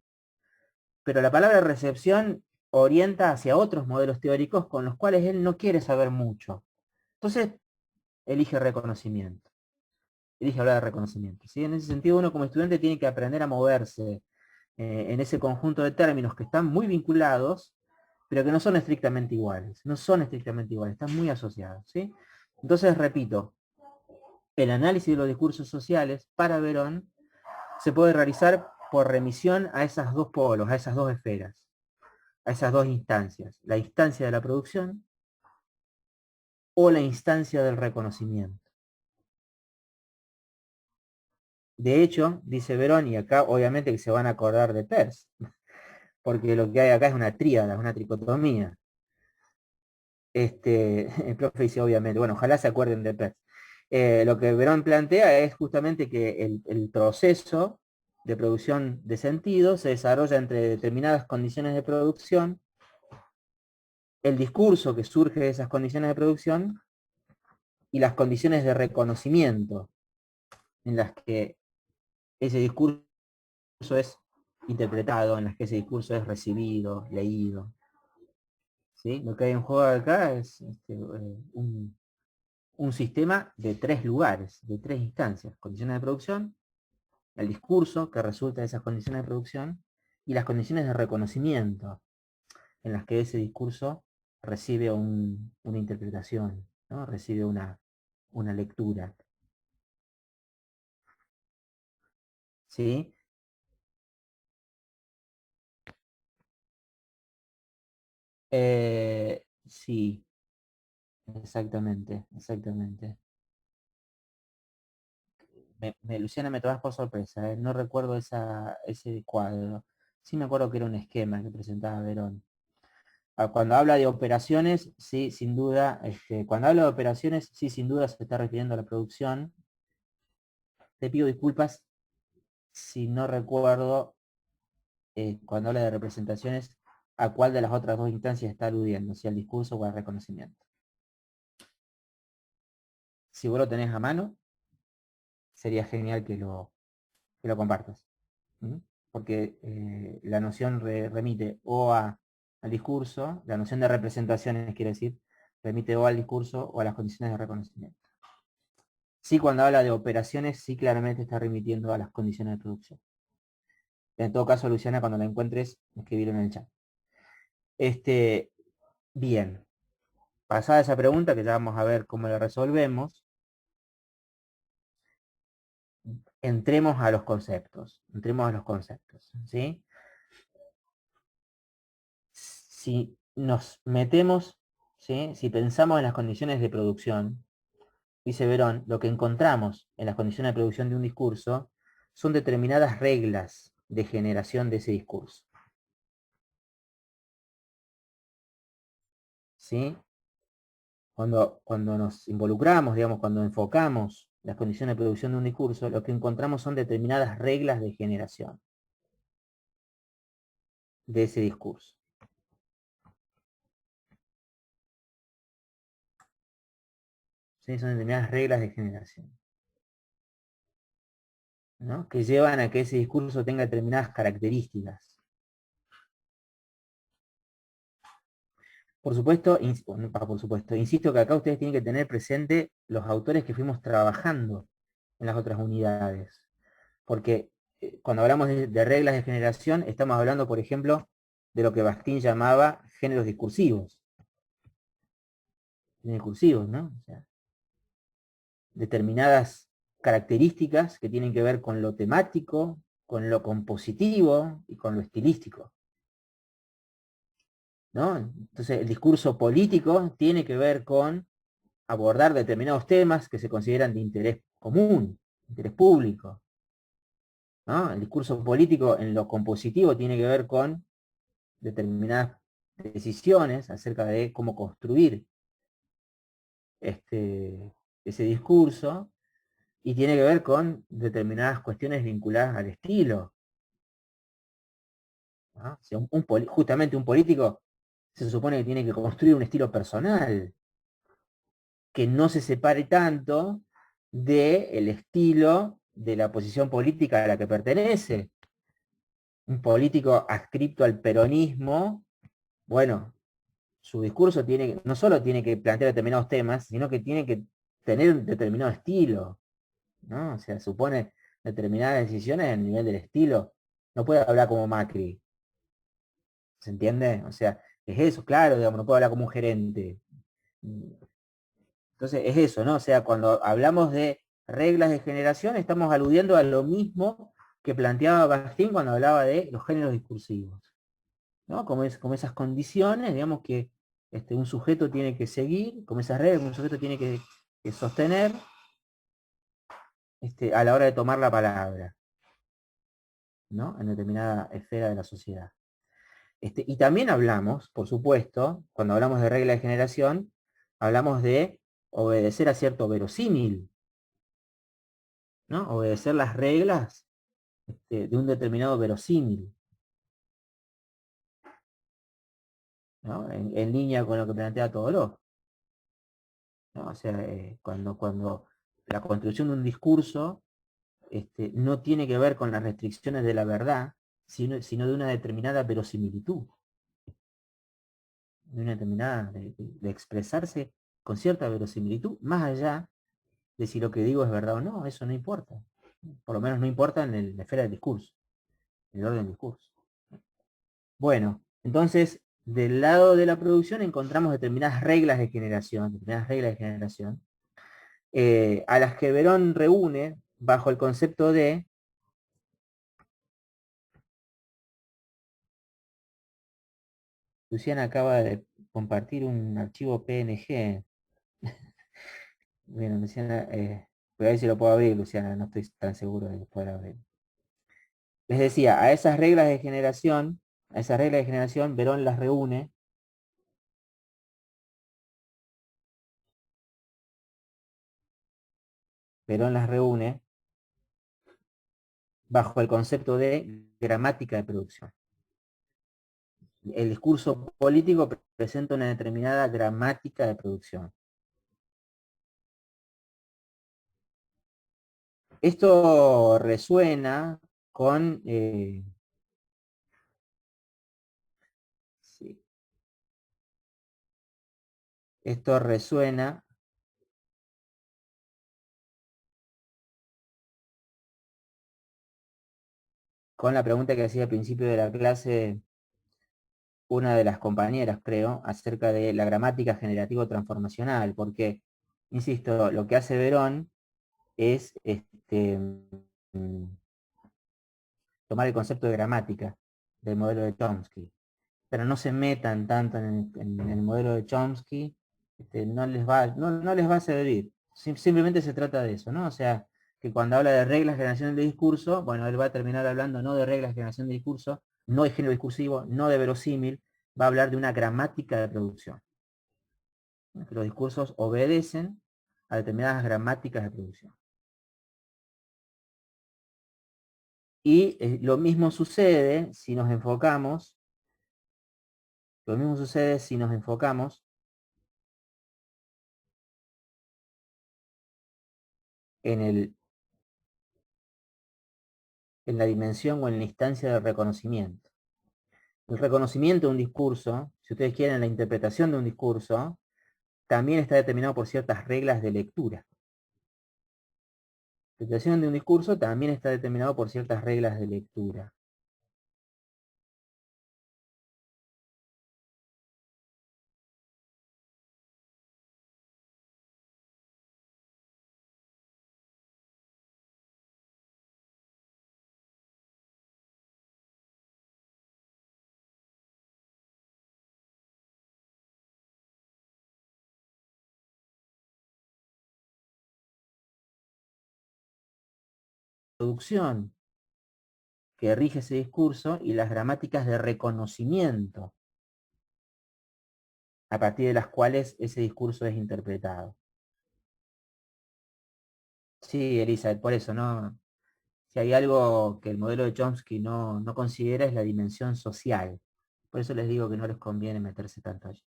pero la palabra recepción orienta hacia otros modelos teóricos con los cuales él no quiere saber mucho. Entonces, elige reconocimiento, elige hablar de reconocimiento. ¿Sí? En ese sentido, uno como estudiante tiene que aprender a moverse en ese conjunto de términos que están muy vinculados, pero que no son estrictamente iguales. No son estrictamente iguales, están muy asociados. ¿Sí? Entonces, repito, el análisis de los discursos sociales para Verón se puede realizar por remisión a esas dos polos, a esas dos esferas, a esas dos instancias, la instancia de la producción o la instancia del reconocimiento. De hecho, dice Verón, y acá obviamente que se van a acordar de Peirce, porque lo que hay acá es una tríada, una tricotomía. El profe dice obviamente, bueno, ojalá se acuerden de Peirce. Lo que Verón plantea es justamente que el proceso de producción de sentido se desarrolla entre determinadas condiciones de producción, el discurso que surge de esas condiciones de producción y las condiciones de reconocimiento en las que ese discurso es interpretado, en las que ese discurso es recibido, leído. ¿Sí? Lo que hay en juego acá es un sistema de tres lugares, de tres instancias: condiciones de producción, el discurso que resulta de esas condiciones de producción y las condiciones de reconocimiento en las que ese discurso recibe una interpretación, ¿no? Recibe una lectura. ¿Sí? Sí, exactamente, exactamente. Luciana, me tomas por sorpresa, no recuerdo ese cuadro. Sí me acuerdo que era un esquema que presentaba Verón. Cuando habla de operaciones, sí, sin duda, cuando habla de operaciones, sí, sin duda se está refiriendo a la producción. Te pido disculpas si no recuerdo, cuando habla de representaciones, a cuál de las otras dos instancias está aludiendo, si al discurso o al reconocimiento. Si vos lo tenés a mano, sería genial que lo compartas. ¿Mm? Porque la noción remite o al discurso, la noción de representaciones quiere decir, remite o al discurso o a las condiciones de reconocimiento. Sí, cuando habla de operaciones, sí claramente está remitiendo a las condiciones de producción. En todo caso, Luciana, cuando la encuentres, escribirlo en el chat. Bien, pasada esa pregunta, que ya vamos a ver cómo la resolvemos, entremos a los conceptos. Entremos a los conceptos, ¿sí? Si nos metemos, ¿sí? Si pensamos en las condiciones de producción, dice Verón, lo que encontramos en las condiciones de producción de un discurso son determinadas reglas de generación de ese discurso. ¿Sí? Cuando nos involucramos, digamos, cuando enfocamos las condiciones de producción de un discurso, lo que encontramos son determinadas reglas de generación de ese discurso. ¿Sí? Son determinadas reglas de generación, ¿no? Que llevan a que ese discurso tenga determinadas características. Por supuesto, insisto que acá ustedes tienen que tener presente los autores que fuimos trabajando en las otras unidades. Porque cuando hablamos de reglas de generación, estamos hablando, por ejemplo, de lo que Bakhtin llamaba géneros discursivos. Discursivos, ¿no? O sea, determinadas características que tienen que ver con lo temático, con lo compositivo y con lo estilístico, ¿no? Entonces, el discurso político tiene que ver con abordar determinados temas que se consideran de interés común, interés público, ¿no? El discurso político en lo compositivo tiene que ver con determinadas decisiones acerca de cómo construir ese discurso, y tiene que ver con determinadas cuestiones vinculadas al estilo, ¿no? O sea, justamente un político se supone que tiene que construir un estilo personal, que no se separe tanto del estilo de la posición política a la que pertenece. Un político adscripto al peronismo, bueno, su discurso no solo tiene que plantear determinados temas, sino que tiene que tener un determinado estilo, ¿no? O sea, supone determinadas decisiones a nivel del estilo. No puede hablar como Macri, ¿se entiende? O sea, es eso, claro, digamos, no puede hablar como un gerente. Entonces, es eso, ¿no? O sea, cuando hablamos de reglas de generación, estamos aludiendo a lo mismo que planteaba Bakhtin cuando hablaba de los géneros discursivos, ¿no? Como esas condiciones, digamos, que un sujeto tiene que seguir, como esas reglas que un sujeto tiene que sostener a la hora de tomar la palabra, ¿no? En determinada esfera de la sociedad. Y también hablamos, por supuesto, cuando hablamos de regla de generación, hablamos de obedecer a cierto verosímil, ¿no? Obedecer las reglas de un determinado verosímil, ¿no? En línea con lo que plantea Todorov, ¿no? O sea, cuando la construcción de un discurso no tiene que ver con las restricciones de la verdad, sino de una determinada verosimilitud, de una determinada, de expresarse con cierta verosimilitud, más allá de si lo que digo es verdad o no, eso no importa. Por lo menos no importa en la esfera del discurso, en el orden del discurso. Bueno, entonces, del lado de la producción encontramos determinadas reglas de generación, a las que Verón reúne bajo el concepto de Luciana acaba de compartir un archivo PNG. Bueno, Luciana, voy a ver si lo puedo abrir, Luciana, no estoy tan seguro de poder abrir. Les decía, a esas reglas de generación, Verón las reúne Perón las reúne bajo el concepto de gramática de producción. El discurso político presenta una determinada gramática de producción. Esto resuena con... sí, esto resuena con la pregunta que hacía al principio de la clase una de las compañeras, creo, acerca de la gramática generativo-transformacional, porque, insisto, lo que hace Verón es tomar el concepto de gramática del modelo de Chomsky, pero no se metan tanto en el modelo de Chomsky, no les va a servir. Simplemente se trata de eso, ¿no? O sea, que cuando habla de reglas de generación de discurso, bueno, él va a terminar hablando no de reglas de generación de discurso, no de género discursivo, no de verosímil, va a hablar de una gramática de producción. Que los discursos obedecen a determinadas gramáticas de producción. Y lo mismo sucede si nos enfocamos, en, en la dimensión o en la instancia del reconocimiento. El reconocimiento de un discurso, si ustedes quieren, la interpretación de un discurso, también está determinado por ciertas reglas de lectura. La interpretación de un discurso también está determinado por ciertas reglas de lectura. Producción que rige ese discurso y las gramáticas de reconocimiento a partir de las cuales ese discurso es interpretado. Sí, Elizabeth, por eso, ¿no? Si hay algo que el modelo de Chomsky no considera es la dimensión social. Por eso les digo que no les conviene meterse tanto allí.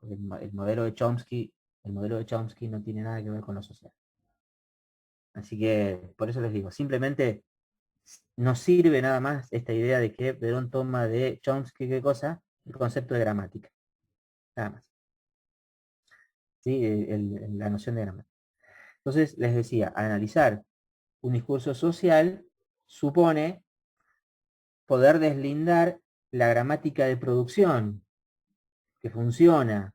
El modelo de Chomsky, no tiene nada que ver con lo social. Así que, por eso les digo, simplemente nos sirve nada más esta idea de que Verón toma de Chomsky, ¿qué cosa? El concepto de gramática. Nada más. ¿Sí? La noción de gramática. Entonces, les decía, analizar un discurso social supone poder deslindar la gramática de producción que funciona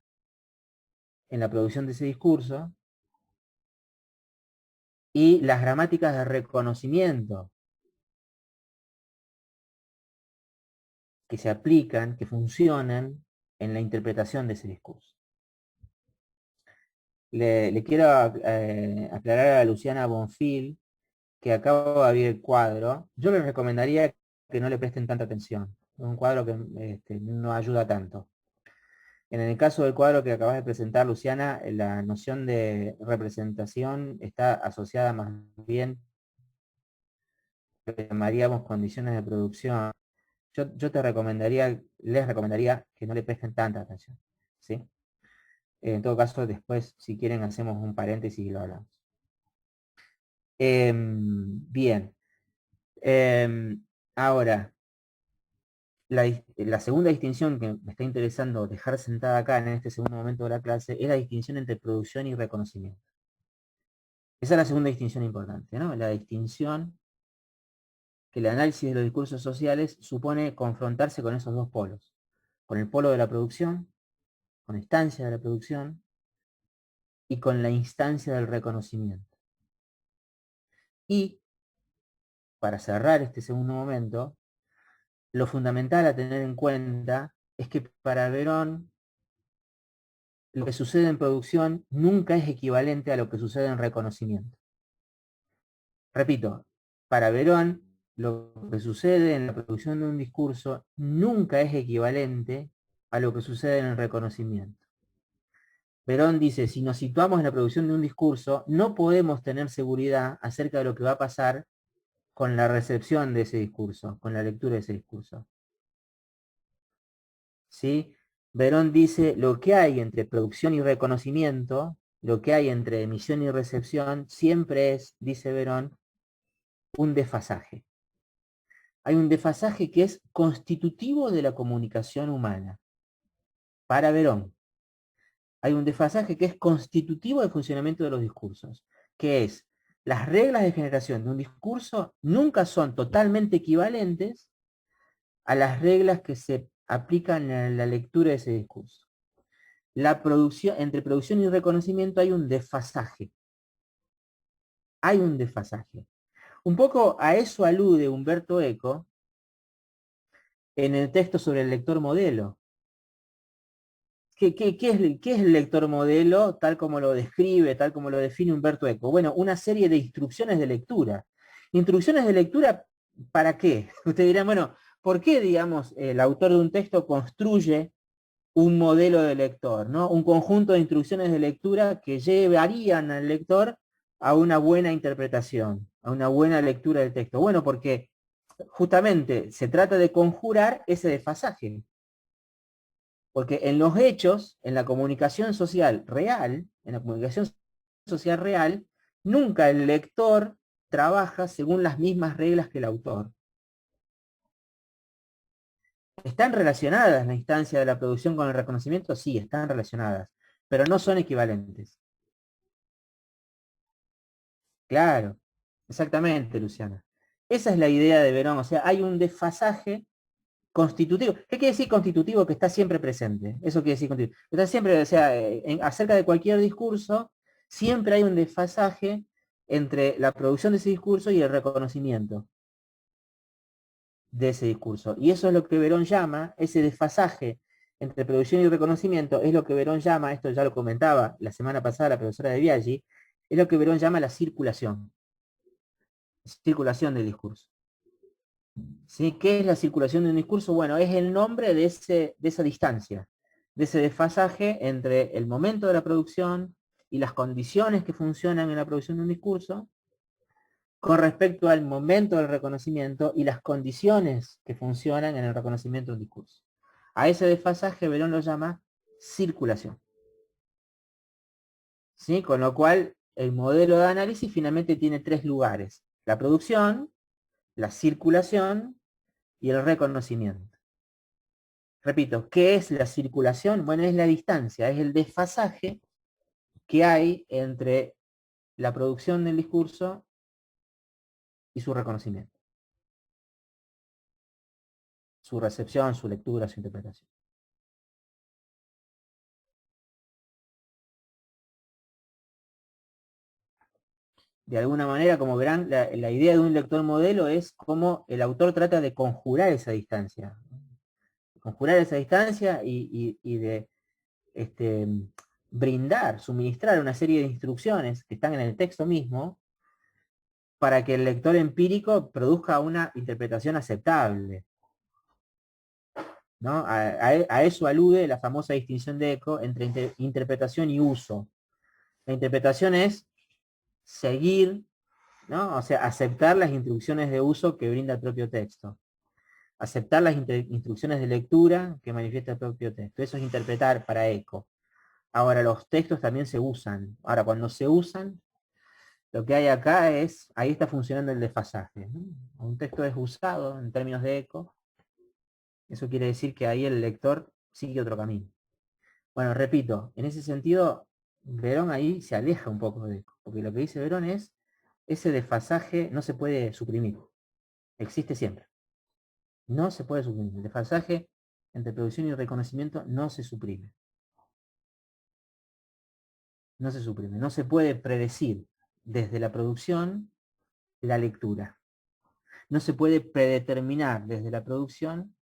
en la producción de ese discurso y las gramáticas de reconocimiento que se aplican, que funcionan en la interpretación de ese discurso. Le quiero aclarar a Luciana Bonfil que acabo de abrir el cuadro. Yo les recomendaría que no le presten tanta atención. Es un cuadro que no ayuda tanto. En el caso del cuadro que acabas de presentar, Luciana, la noción de representación está asociada más bien a lo que llamaríamos condiciones de producción. Yo les recomendaría que no le presten tanta atención. ¿Sí? En todo caso, después, si quieren, hacemos un paréntesis y lo hablamos. Bien. Ahora, la segunda distinción que me está interesando dejar sentada acá en este segundo momento de la clase es la distinción entre producción y reconocimiento. Esa es la segunda distinción importante, ¿no? La distinción que el análisis de los discursos sociales supone confrontarse con esos dos polos. Con el polo de la producción, con la instancia de la producción, y con la instancia del reconocimiento. Y, para cerrar este segundo momento, lo fundamental a tener en cuenta es que para Verón lo que sucede en producción nunca es equivalente a lo que sucede en reconocimiento. Repito, para Verón lo que sucede en la producción de un discurso nunca es equivalente a lo que sucede en el reconocimiento. Perón dice, si nos situamos en la producción de un discurso, no podemos tener seguridad acerca de lo que va a pasar con la recepción de ese discurso, con la lectura de ese discurso. ¿Sí? Verón dice, lo que hay entre producción y reconocimiento, lo que hay entre emisión y recepción, siempre es, dice Verón, un desfasaje. Hay un desfasaje que es constitutivo de la comunicación humana. Para Verón, hay un desfasaje que es constitutivo del funcionamiento de los discursos, que es, las reglas de generación de un discurso nunca son totalmente equivalentes a las reglas que se aplican en la lectura de ese discurso. La producción, entre producción y reconocimiento hay un desfasaje. Hay un desfasaje. Un poco a eso alude Umberto Eco en el texto sobre el lector modelo. ¿Qué es el lector modelo tal como lo describe, tal como lo define Umberto Eco? Bueno, una serie de instrucciones de lectura. ¿Instrucciones de lectura para qué? Ustedes dirán, bueno, ¿por qué, digamos, el autor de un texto construye un modelo de lector, ¿no? Un conjunto de instrucciones de lectura que llevarían al lector a una buena interpretación, a una buena lectura del texto? Bueno, porque justamente se trata de conjurar ese desfasaje. Porque en los hechos, en la comunicación social real, en la comunicación social real, nunca el lector trabaja según las mismas reglas que el autor. ¿Están relacionadas la instancia de la producción con el reconocimiento? Sí, están relacionadas, pero no son equivalentes. Claro, exactamente, Luciana. Esa es la idea de Verón, o sea, hay un desfasaje constitutivo. ¿Qué quiere decir constitutivo? Que está siempre presente. Eso quiere decir constitutivo. Está siempre, o sea, acerca de cualquier discurso, siempre hay un desfasaje entre la producción de ese discurso y el reconocimiento de ese discurso. Y eso es lo que Verón llama, ese desfasaje entre producción y reconocimiento, es lo que Verón llama, esto ya lo comentaba la semana pasada la profesora de Biaggi, es lo que Verón llama la circulación del discurso. ¿Sí? ¿Qué es la circulación de un discurso? Bueno, es el nombre de esa distancia, de ese desfasaje entre el momento de la producción y las condiciones que funcionan en la producción de un discurso con respecto al momento del reconocimiento y las condiciones que funcionan en el reconocimiento de un discurso. A ese desfasaje Verón lo llama circulación. ¿Sí? Con lo cual, el modelo de análisis finalmente tiene tres lugares: la producción, la circulación y el reconocimiento. Repito, ¿qué es la circulación? Bueno, es la distancia, es el desfasaje que hay entre la producción del discurso y su reconocimiento, su recepción, su lectura, su interpretación. De alguna manera, como verán, la idea de un lector modelo es cómo el autor trata de conjurar esa distancia. Conjurar esa distancia y de brindar, suministrar una serie de instrucciones que están en el texto mismo para que el lector empírico produzca una interpretación aceptable. ¿No? A eso alude la famosa distinción de Eco entre interpretación y uso. La interpretación es seguir, ¿no? O sea, aceptar las instrucciones de uso que brinda el propio texto. Aceptar las instrucciones de lectura que manifiesta el propio texto. Eso es interpretar para Eco. Ahora, los textos también se usan. Ahora, cuando se usan, lo que hay acá es, ahí está funcionando el desfasaje, ¿no? Un texto es usado en términos de Eco. Eso quiere decir que ahí el lector sigue otro camino. Bueno, repito, en ese sentido, Verón ahí se aleja un poco de Eco, porque lo que dice Verón es, ese desfasaje no se puede suprimir, existe siempre. No se puede suprimir. El desfasaje entre producción y reconocimiento no se suprime. No se suprime. No se puede predecir desde la producción la lectura. No se puede predeterminar desde la producción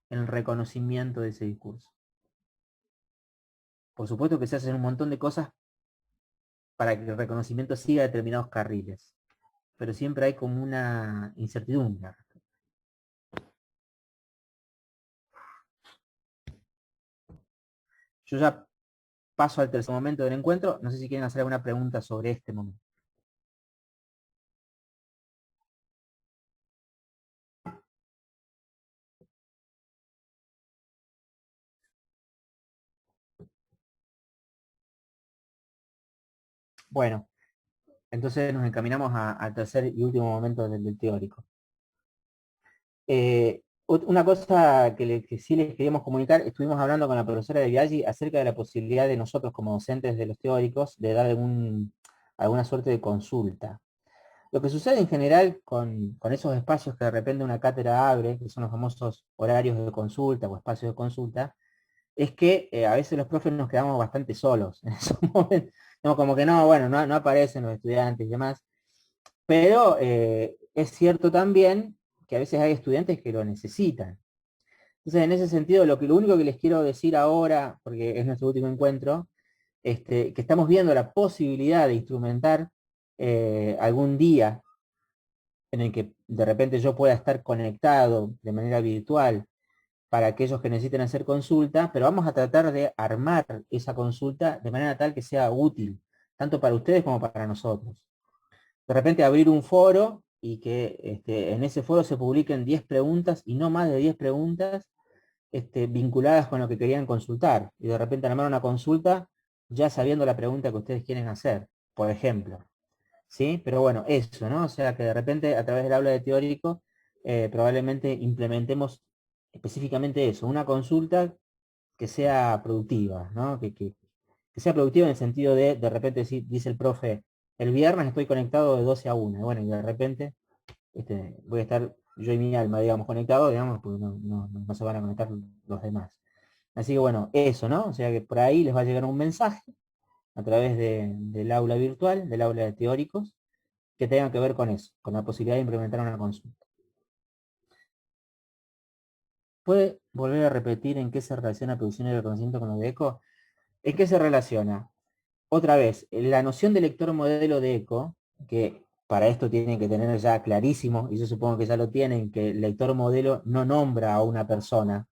el reconocimiento de ese discurso. Por supuesto que se hacen un montón de cosas para que el reconocimiento siga determinados carriles, pero siempre hay como una incertidumbre. Yo ya paso al tercer momento del encuentro. No sé si quieren hacer alguna pregunta sobre este momento. Bueno, entonces nos encaminamos al tercer y último momento del teórico. Una cosa que sí les queríamos comunicar, estuvimos hablando con la profesora de Biaggi acerca de la posibilidad de nosotros como docentes de los teóricos de dar alguna suerte de consulta. Lo que sucede en general con esos espacios que de repente una cátedra abre, que son los famosos horarios de consulta o espacios de consulta, es que a veces los profes nos quedamos bastante solos en esos momentos. No, como que no, bueno, no aparecen los estudiantes y demás. Pero es cierto también que a veces hay estudiantes que lo necesitan. Entonces, en ese sentido, lo único que les quiero decir ahora, porque es nuestro último encuentro, que estamos viendo la posibilidad de instrumentar algún día en el que de repente yo pueda estar conectado de manera virtual para aquellos que necesiten hacer consulta, pero vamos a tratar de armar esa consulta de manera tal que sea útil, tanto para ustedes como para nosotros. De repente abrir un foro y que en ese foro se publiquen 10 preguntas y no más de 10 preguntas vinculadas con lo que querían consultar. Y de repente armar una consulta ya sabiendo la pregunta que ustedes quieren hacer, por ejemplo. ¿Sí? Pero bueno, eso, ¿no? O sea que de repente a través del aula de teórico probablemente implementemos específicamente eso, una consulta que sea productiva, ¿no? Que sea productiva en el sentido de repente si dice el profe, el viernes estoy conectado de 12 a 1, bueno, y de repente voy a estar yo y mi alma, digamos, conectados, digamos, porque no se van a conectar los demás. Así que bueno, eso, ¿no? O sea que por ahí les va a llegar un mensaje a través del aula virtual, del aula de teóricos, que tenga que ver con eso, con la posibilidad de implementar una consulta. ¿Puede volver a repetir en qué se relaciona producción y reconocimiento con lo de eco? ¿En qué se relaciona? Otra vez, la noción de lector modelo de eco, que para esto tienen que tener ya clarísimo, y yo supongo que ya lo tienen, que el lector modelo no nombra a una persona,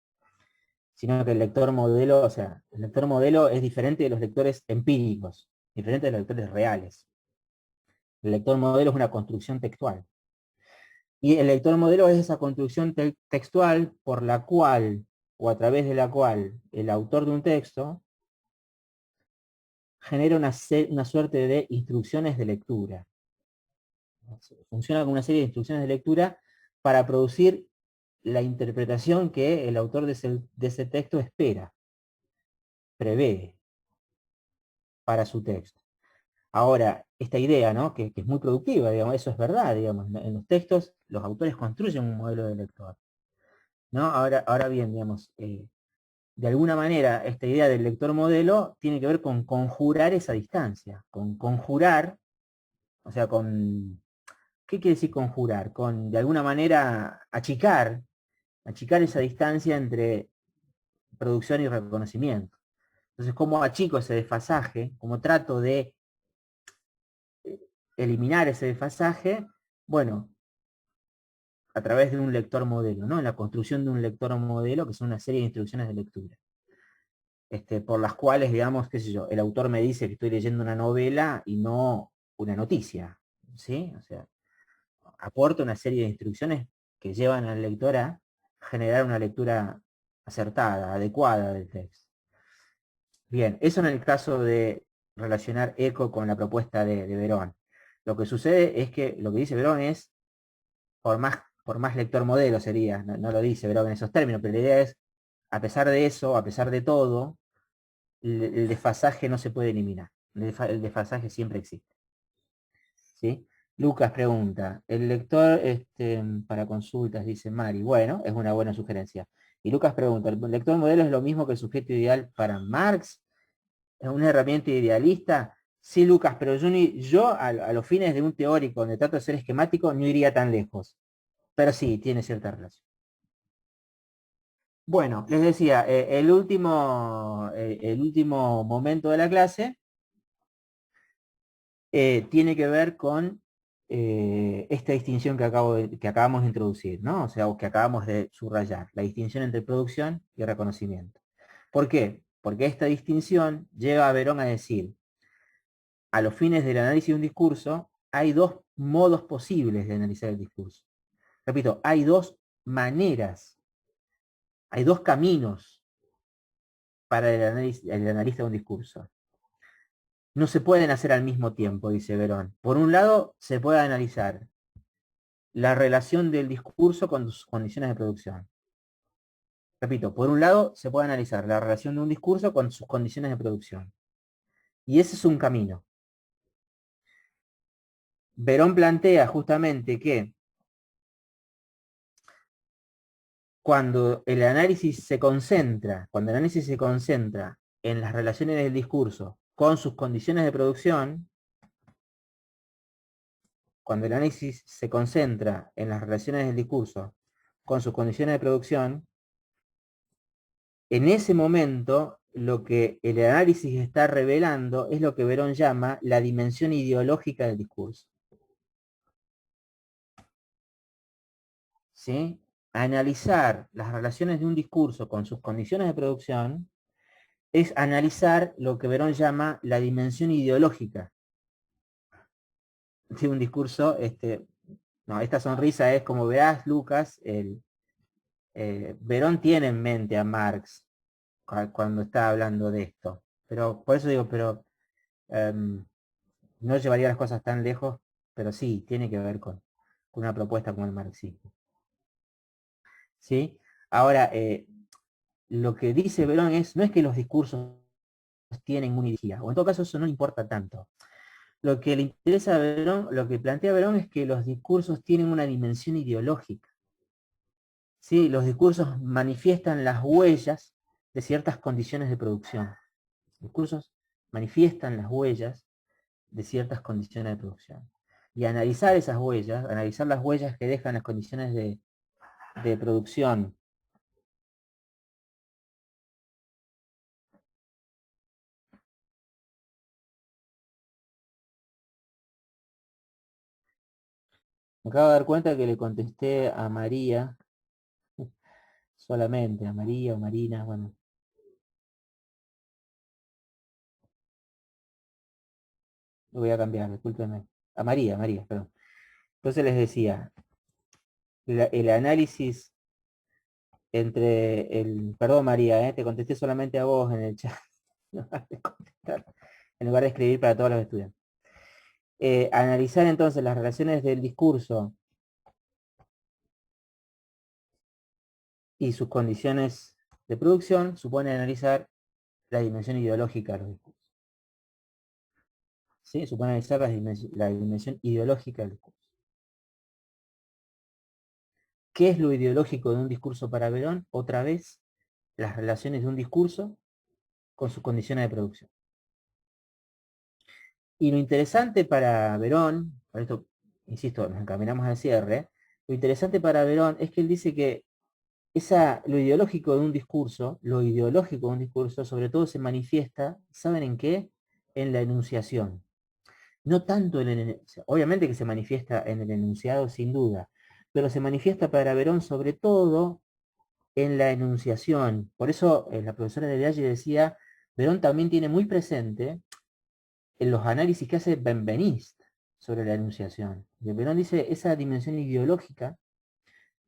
sino que el lector modelo, o sea, el lector modelo es diferente de los lectores empíricos, diferente de los lectores reales. El lector modelo es una construcción textual. Y el lector modelo es esa construcción textual por la cual, o a través de la cual, el autor de un texto genera una suerte de instrucciones de lectura. Funciona como una serie de instrucciones de lectura para producir la interpretación que el autor de ese texto espera, prevé para su texto. Ahora, esta idea, ¿no? Que es muy productiva, digamos, eso es verdad, digamos, en los textos los autores construyen un modelo de lector, ¿no? Ahora bien, digamos, de alguna manera esta idea del lector modelo tiene que ver con conjurar esa distancia, con conjurar, o sea, ¿qué quiere decir conjurar? Con, de alguna manera, achicar esa distancia entre producción y reconocimiento. Entonces, ¿cómo achico ese desfasaje? ¿Cómo trato de eliminar ese desfasaje? Bueno, a través de un lector modelo, ¿no? En la construcción de un lector modelo, que son una serie de instrucciones de lectura. Por las cuales, digamos, qué sé yo, el autor me dice que estoy leyendo una novela y no una noticia, ¿sí? O sea, aporta una serie de instrucciones que llevan al lector a generar una lectura acertada, adecuada del texto. Bien, eso en el caso de relacionar eco con la propuesta de Verón. Lo que sucede es que lo que dice Verón es, por más lector modelo sería, no lo dice Verón en esos términos, pero la idea es, a pesar de eso, a pesar de todo, el desfasaje no se puede eliminar. El desfasaje siempre existe. ¿Sí? Lucas pregunta, el lector para consultas, dice Mari. Bueno, es una buena sugerencia. Y Lucas pregunta, ¿el lector modelo es lo mismo que el sujeto ideal para Marx? ¿Es una herramienta idealista? Sí, Lucas, pero yo a los fines de un teórico donde trato de ser esquemático no iría tan lejos. Pero sí, tiene cierta relación. Bueno, les decía, el último momento de la clase tiene que ver con esta distinción que acabamos de introducir, ¿no? O sea, o que acabamos de subrayar, la distinción entre producción y reconocimiento. ¿Por qué? Porque esta distinción lleva a Verón a decir, a los fines del análisis de un discurso, hay dos modos posibles de analizar el discurso. Repito, hay dos maneras, hay dos caminos para el analista de un discurso. No se pueden hacer al mismo tiempo, dice Verón. Por un lado, se puede analizar la relación del discurso con sus condiciones de producción. Repito, por un lado, se puede analizar la relación de un discurso con sus condiciones de producción. Y ese es un camino. Verón plantea justamente que cuando el análisis se concentra en las relaciones del discurso con sus condiciones de producción, cuando el análisis se concentra en las relaciones del discurso con sus condiciones de producción, en ese momento lo que el análisis está revelando es lo que Verón llama la dimensión ideológica del discurso. ¿Sí? Analizar las relaciones de un discurso con sus condiciones de producción es analizar lo que Verón llama la dimensión ideológica de un discurso. No, esta sonrisa es, como verás, Lucas, Verón tiene en mente a Marx cuando está hablando de esto. Pero por eso digo, pero no llevaría las cosas tan lejos, pero sí, tiene que ver con una propuesta como el marxismo. ¿Sí? Ahora, lo que dice Verón no es que los discursos tienen una ideología, o en todo caso eso no le importa tanto. Lo que le interesa a Verón, lo que plantea Verón es que los discursos tienen una dimensión ideológica. ¿Sí? Los discursos manifiestan las huellas de ciertas condiciones de producción. Los discursos manifiestan las huellas de ciertas condiciones de producción. Y analizar esas huellas, analizar las huellas que dejan las condiciones de producción me acabo de dar cuenta que le contesté a María, solamente a María o Marina, bueno. Lo voy a cambiar, discúlpenme. A María, perdón. Entonces les decía, el análisis entre perdón María, te contesté solamente a vos en el chat, en lugar de escribir para todos los estudiantes. Analizar entonces las relaciones del discurso y sus condiciones de producción supone analizar la dimensión ideológica de los discursos. ¿Sí? Supone analizar la dimensión ideológica del discurso. ¿Qué es lo ideológico de un discurso para Verón? Otra vez, las relaciones de un discurso con sus condiciones de producción. Y lo interesante para Verón, por esto, insisto, nos encaminamos al cierre, lo interesante para Verón es que él dice que lo ideológico de un discurso, sobre todo se manifiesta, ¿saben en qué? En la enunciación. No tanto obviamente que se manifiesta en el enunciado sin duda, pero se manifiesta para Verón sobre todo en la enunciación. Por eso la profesora de Viaggi decía, Verón también tiene muy presente en los análisis que hace Benveniste sobre la enunciación. Verón dice, esa dimensión ideológica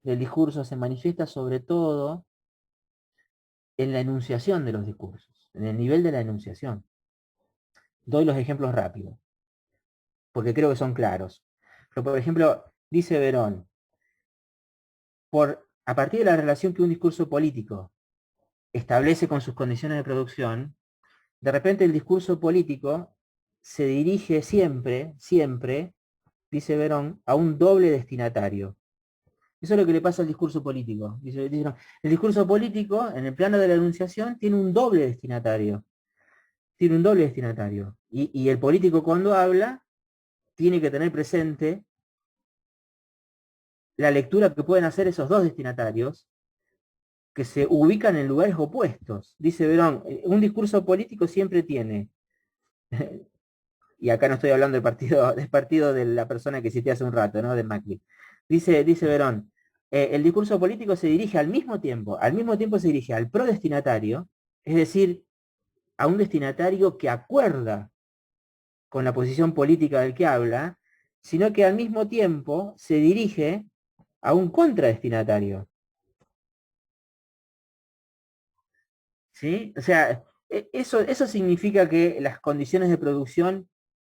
del discurso se manifiesta sobre todo en la enunciación de los discursos, en el nivel de la enunciación. Doy los ejemplos rápidos, porque creo que son claros. Pero, por ejemplo, dice Verón, a partir de la relación que un discurso político establece con sus condiciones de producción, de repente el discurso político se dirige siempre, dice Verón, a un doble destinatario. Eso es lo que le pasa al discurso político. Dice, no, el discurso político, en el plano de la enunciación, tiene un doble destinatario. Y el político cuando habla, tiene que tener presente la lectura que pueden hacer esos dos destinatarios, que se ubican en lugares opuestos. Dice Verón, un discurso político siempre tiene, y acá no estoy hablando del partido de la persona que cité hace un rato, ¿no? De Macri. Dice Verón, el discurso político se dirige al mismo tiempo se dirige al prodestinatario, es decir, a un destinatario que acuerda con la posición política del que habla, sino que al mismo tiempo se dirige a un contradestinatario. ¿Sí? O sea, eso significa que las condiciones de producción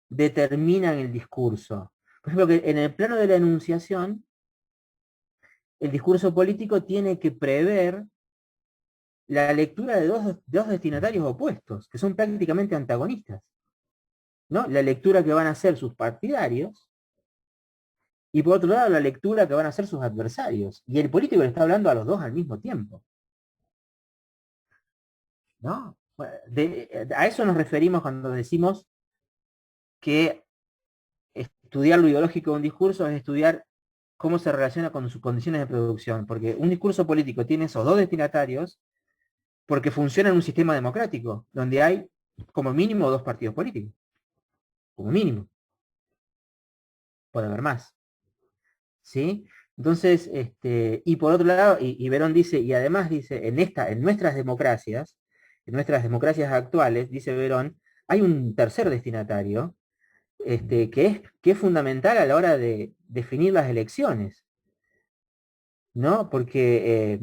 determinan el discurso. Por ejemplo, que en el plano de la enunciación, el discurso político tiene que prever la lectura de dos destinatarios opuestos, que son prácticamente antagonistas, ¿no? La lectura que van a hacer sus partidarios y por otro lado la lectura que van a hacer sus adversarios. Y el político le está hablando a los dos al mismo tiempo, ¿no? A eso nos referimos cuando decimos que estudiar lo ideológico de un discurso es estudiar cómo se relaciona con sus condiciones de producción, porque un discurso político tiene esos dos destinatarios porque funciona en un sistema democrático, donde hay como mínimo dos partidos políticos, como mínimo, puede haber más, ¿sí? Entonces, y por otro lado, y Verón dice, y además dice, en nuestras democracias actuales, dice Verón, hay un tercer destinatario, que es fundamental a la hora de definir las elecciones, ¿no? Porque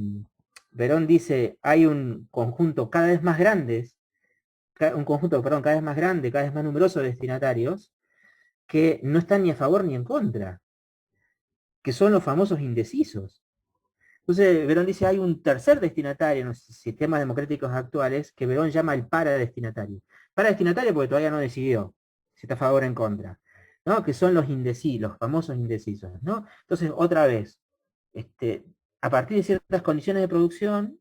Verón dice, hay un conjunto cada vez más grande, cada vez más grande, cada vez más numeroso de destinatarios, que no están ni a favor ni en contra, que son los famosos indecisos. Entonces, Verón dice, hay un tercer destinatario en los sistemas democráticos actuales que Verón llama el paradestinatario. Paradestinatario porque todavía no decidió si está a favor o en contra, ¿no? Que son los indecisos, los famosos indecisos, ¿no? Entonces, otra vez, este, a partir de ciertas condiciones de producción,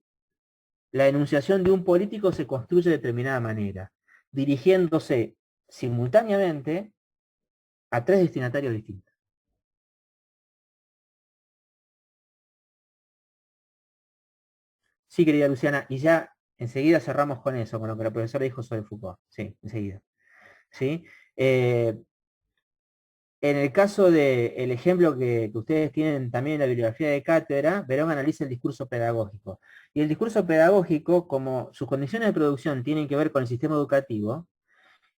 la enunciación de un político se construye de determinada manera, dirigiéndose simultáneamente a tres destinatarios distintos. Sí, querida Luciana, y ya enseguida cerramos con eso, con lo que la profesora dijo sobre Foucault. Sí, enseguida. ¿Sí? Eh, en el caso del ejemplo que ustedes tienen también en la bibliografía de cátedra, Verón analiza el discurso pedagógico. Y el discurso pedagógico, como sus condiciones de producción tienen que ver con el sistema educativo,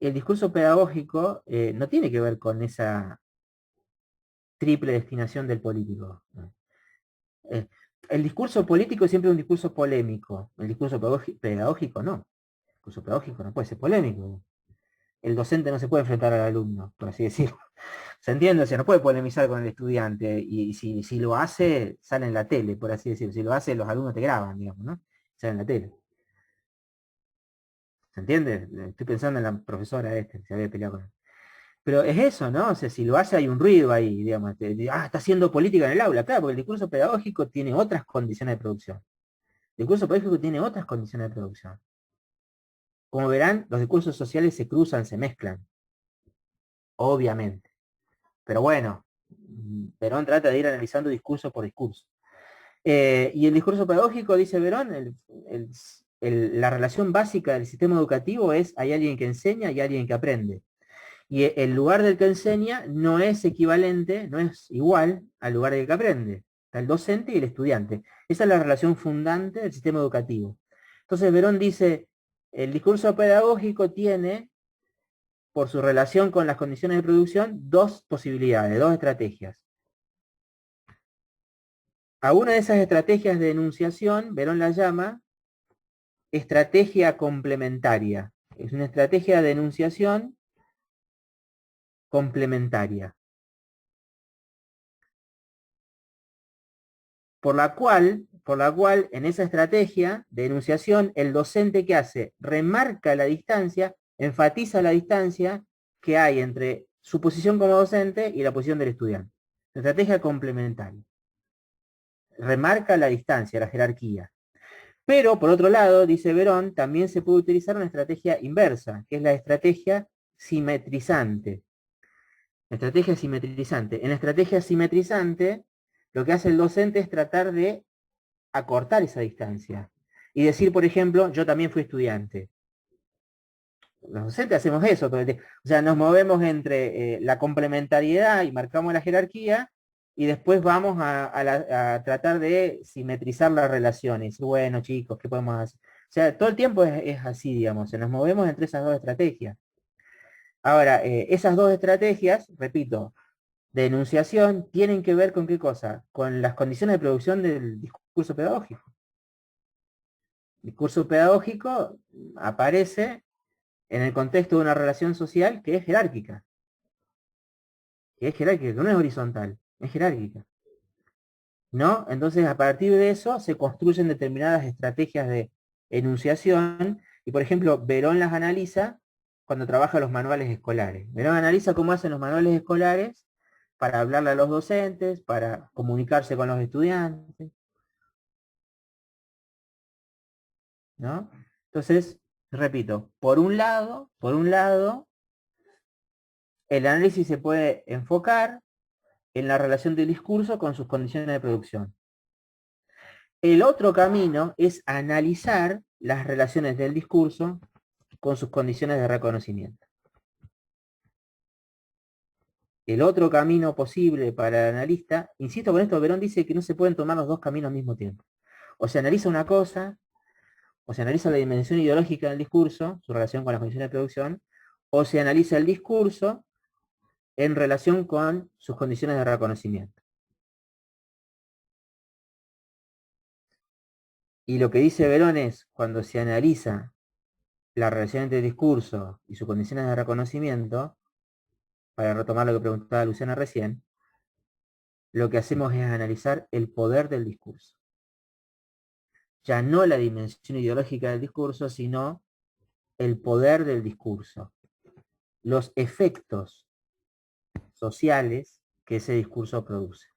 el discurso pedagógico no tiene que ver con esa triple destinación del político. Eh, el discurso político es siempre un discurso polémico, el discurso pedagógico no. El discurso pedagógico no puede ser polémico. El docente no se puede enfrentar al alumno, por así decirlo. ¿Se entiende? O sea, no puede polemizar con el estudiante y si lo hace, sale en la tele, por así decirlo. Si lo hace, los alumnos te graban, digamos, ¿no? Sale en la tele. ¿Se entiende? Estoy pensando en la profesora que se había peleado con él. Pero es eso, ¿no? O sea, si lo hace hay un ruido ahí, digamos. Está haciendo política en el aula, claro, porque el discurso pedagógico tiene otras condiciones de producción. El discurso pedagógico tiene otras condiciones de producción. Como verán, los discursos sociales se cruzan, se mezclan, obviamente. Pero bueno, Perón trata de ir analizando discurso por discurso. Y el discurso pedagógico, dice Verón, la relación básica del sistema educativo es hay alguien que enseña y alguien que aprende. Y el lugar del que enseña no es equivalente, no es igual al lugar del que aprende. Está el docente y el estudiante. Esa es la relación fundante del sistema educativo. Entonces Verón dice, el discurso pedagógico tiene, por su relación con las condiciones de producción, dos posibilidades, dos estrategias. A una de esas estrategias de enunciación, Verón la llama estrategia complementaria. Es una estrategia de enunciación complementaria. Por la cual en esa estrategia de enunciación, el docente que hace, remarca la distancia, enfatiza la distancia que hay entre su posición como docente y la posición del estudiante. Estrategia complementaria. Remarca la distancia, la jerarquía. Pero, por otro lado, dice Verón, también se puede utilizar una estrategia inversa, que es la estrategia simetrizante. Estrategia simetrizante. En la estrategia simetrizante, lo que hace el docente es tratar de acortar esa distancia. Y decir, por ejemplo, yo también fui estudiante. Los docentes hacemos eso. O sea, nos movemos entre la complementariedad y marcamos la jerarquía, y después vamos a tratar de simetrizar las relaciones. Bueno, chicos, ¿qué podemos hacer? sea, todo el tiempo es así, digamos, nos movemos entre esas dos estrategias. Ahora, esas dos estrategias, repito, de enunciación, tienen que ver con qué cosa, con las condiciones de producción del discurso pedagógico. El discurso pedagógico aparece en el contexto de una relación social que no es horizontal, es jerárquica. ¿No? Entonces, a partir de eso se construyen determinadas estrategias de enunciación y, por ejemplo, Verón las analiza cuando trabaja los manuales escolares. Verón analiza cómo hacen los manuales escolares para hablarle a los docentes, para comunicarse con los estudiantes, ¿no? Entonces, repito, por un lado, el análisis se puede enfocar en la relación del discurso con sus condiciones de producción. El otro camino es analizar las relaciones del discurso con sus condiciones de reconocimiento. El otro camino posible para el analista, insisto con esto, Verón dice que no se pueden tomar los dos caminos al mismo tiempo. O se analiza una cosa, o se analiza la dimensión ideológica del discurso, su relación con las condiciones de producción, o se analiza el discurso en relación con sus condiciones de reconocimiento. Y lo que dice Verón es, cuando se analiza la relación entre el discurso y sus condiciones de reconocimiento, para retomar lo que preguntaba Luciana recién, lo que hacemos es analizar el poder del discurso. Ya no la dimensión ideológica del discurso, sino el poder del discurso. Los efectos sociales que ese discurso produce.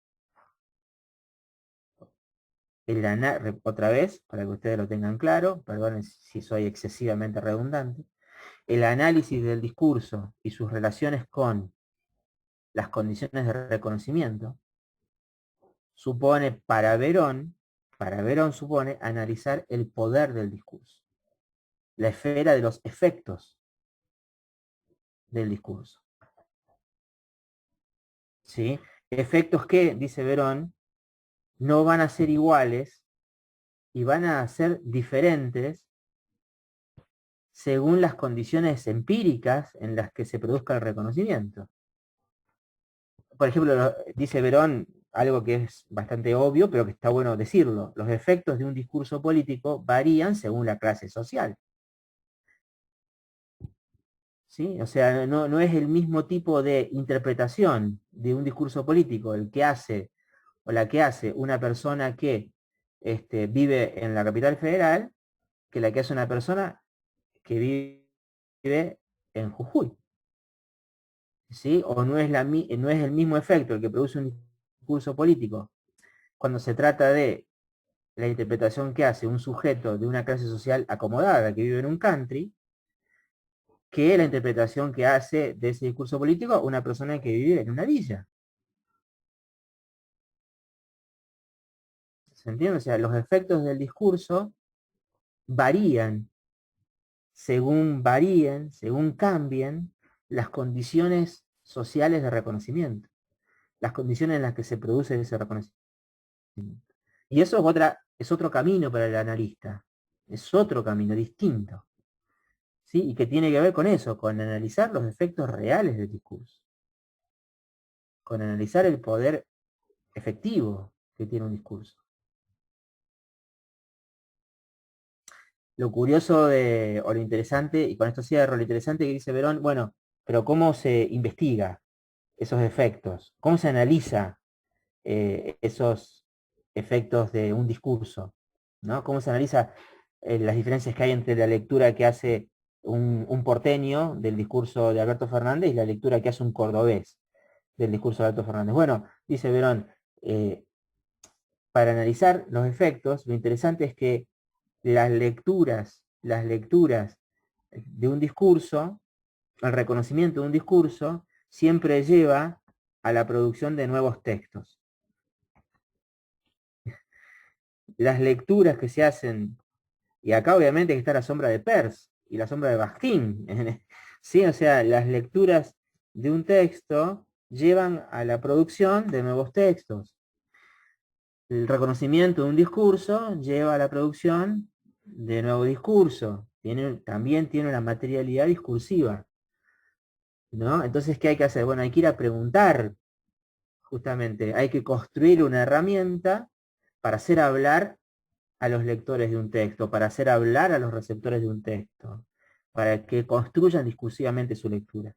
Otra vez, para que ustedes lo tengan claro, perdonen si soy excesivamente redundante, el análisis del discurso y sus relaciones con las condiciones de reconocimiento supone para Verón supone analizar el poder del discurso, la esfera de los efectos del discurso. ¿Sí? Efectos que, dice Verón, no van a ser iguales y van a ser diferentes según las condiciones empíricas en las que se produzca el reconocimiento. Por ejemplo, dice Verón algo que es bastante obvio, pero que está bueno decirlo. Los efectos de un discurso político varían según la clase social. ¿Sí? O sea, no es el mismo tipo de interpretación de un discurso político el que hace o la que hace una persona que vive en la capital federal que la que hace una persona que vive en Jujuy. ¿Sí? O no es el mismo efecto el que produce un discurso político cuando se trata de la interpretación que hace un sujeto de una clase social acomodada que vive en un country, que la interpretación que hace de ese discurso político una persona que vive en una villa. ¿Se entiende? O sea, los efectos del discurso varían según cambien las condiciones sociales de reconocimiento, las condiciones en las que se produce ese reconocimiento. Y eso es otro camino para el analista, es otro camino distinto, ¿sí? Y que tiene que ver con eso, con analizar los efectos reales del discurso, con analizar el poder efectivo que tiene un discurso. Lo curioso o lo interesante, y con esto cierro, lo interesante que dice Verón, bueno, pero ¿cómo se investiga esos efectos? ¿Cómo se analiza esos efectos de un discurso? ¿No? ¿Cómo se analiza las diferencias que hay entre la lectura que hace un porteño del discurso de Alberto Fernández y la lectura que hace un cordobés del discurso de Alberto Fernández? Bueno, dice Verón, para analizar los efectos, lo interesante es que las lecturas de un discurso, el reconocimiento de un discurso, siempre lleva a la producción de nuevos textos. Las lecturas que se hacen, y acá obviamente está la sombra de Peirce y la sombra de Bakhtin, ¿sí? O sea, las lecturas de un texto llevan a la producción de nuevos textos. El reconocimiento de un discurso lleva a la producción de nuevo discurso, también tiene una materialidad discursiva, ¿no? Entonces, ¿qué hay que hacer? Bueno, hay que ir a preguntar, justamente, hay que construir una herramienta para hacer hablar a los lectores de un texto, para hacer hablar a los receptores de un texto, para que construyan discursivamente su lectura.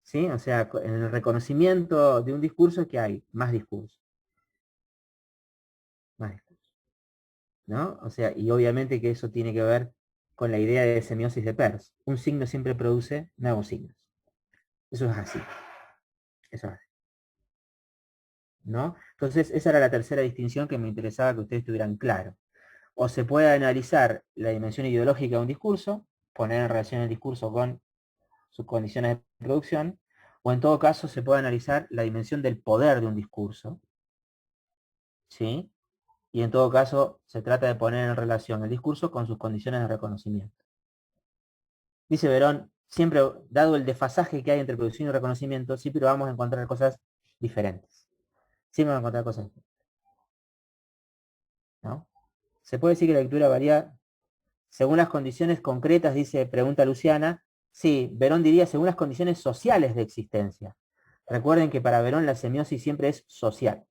¿Sí? O sea, en el reconocimiento de un discurso que hay más discurso. Más discurso. ¿No? O sea, y obviamente que eso tiene que ver con la idea de semiosis de Peirce. Un signo siempre produce nuevos signos. Eso es así. Eso es así. ¿No? Entonces, esa era la tercera distinción que me interesaba que ustedes tuvieran claro. O se puede analizar la dimensión ideológica de un discurso, poner en relación el discurso con sus condiciones de producción, o en todo caso se puede analizar la dimensión del poder de un discurso, ¿sí? Y en todo caso se trata de poner en relación el discurso con sus condiciones de reconocimiento. Dice Verón, siempre, dado el desfasaje que hay entre producción y reconocimiento, siempre vamos a encontrar cosas diferentes. Siempre vamos a encontrar cosas diferentes, ¿no? Se puede decir que la lectura varía según las condiciones concretas, dice, pregunta Luciana. Sí, Verón diría según las condiciones sociales de existencia. Recuerden que para Verón la semiosis siempre es social.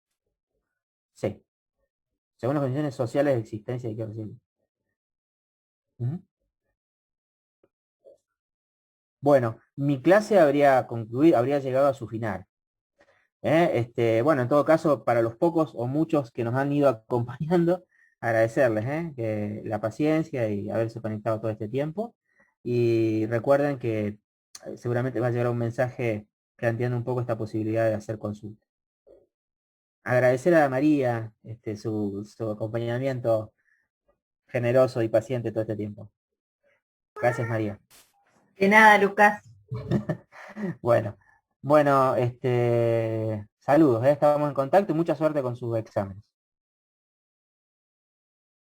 Sí, según las condiciones sociales de existencia hay que decir. Bueno, mi clase habría concluido, habría llegado a su final. Bueno, en todo caso, para los pocos o muchos que nos han ido acompañando, agradecerles que la paciencia y haberse conectado todo este tiempo. Y recuerden que seguramente va a llegar un mensaje planteando un poco esta posibilidad de hacer consulta. Agradecer a María su acompañamiento generoso y paciente todo este tiempo. Gracias, María. De nada, Lucas. Bueno, bueno, saludos, estamos en contacto y mucha suerte con sus exámenes.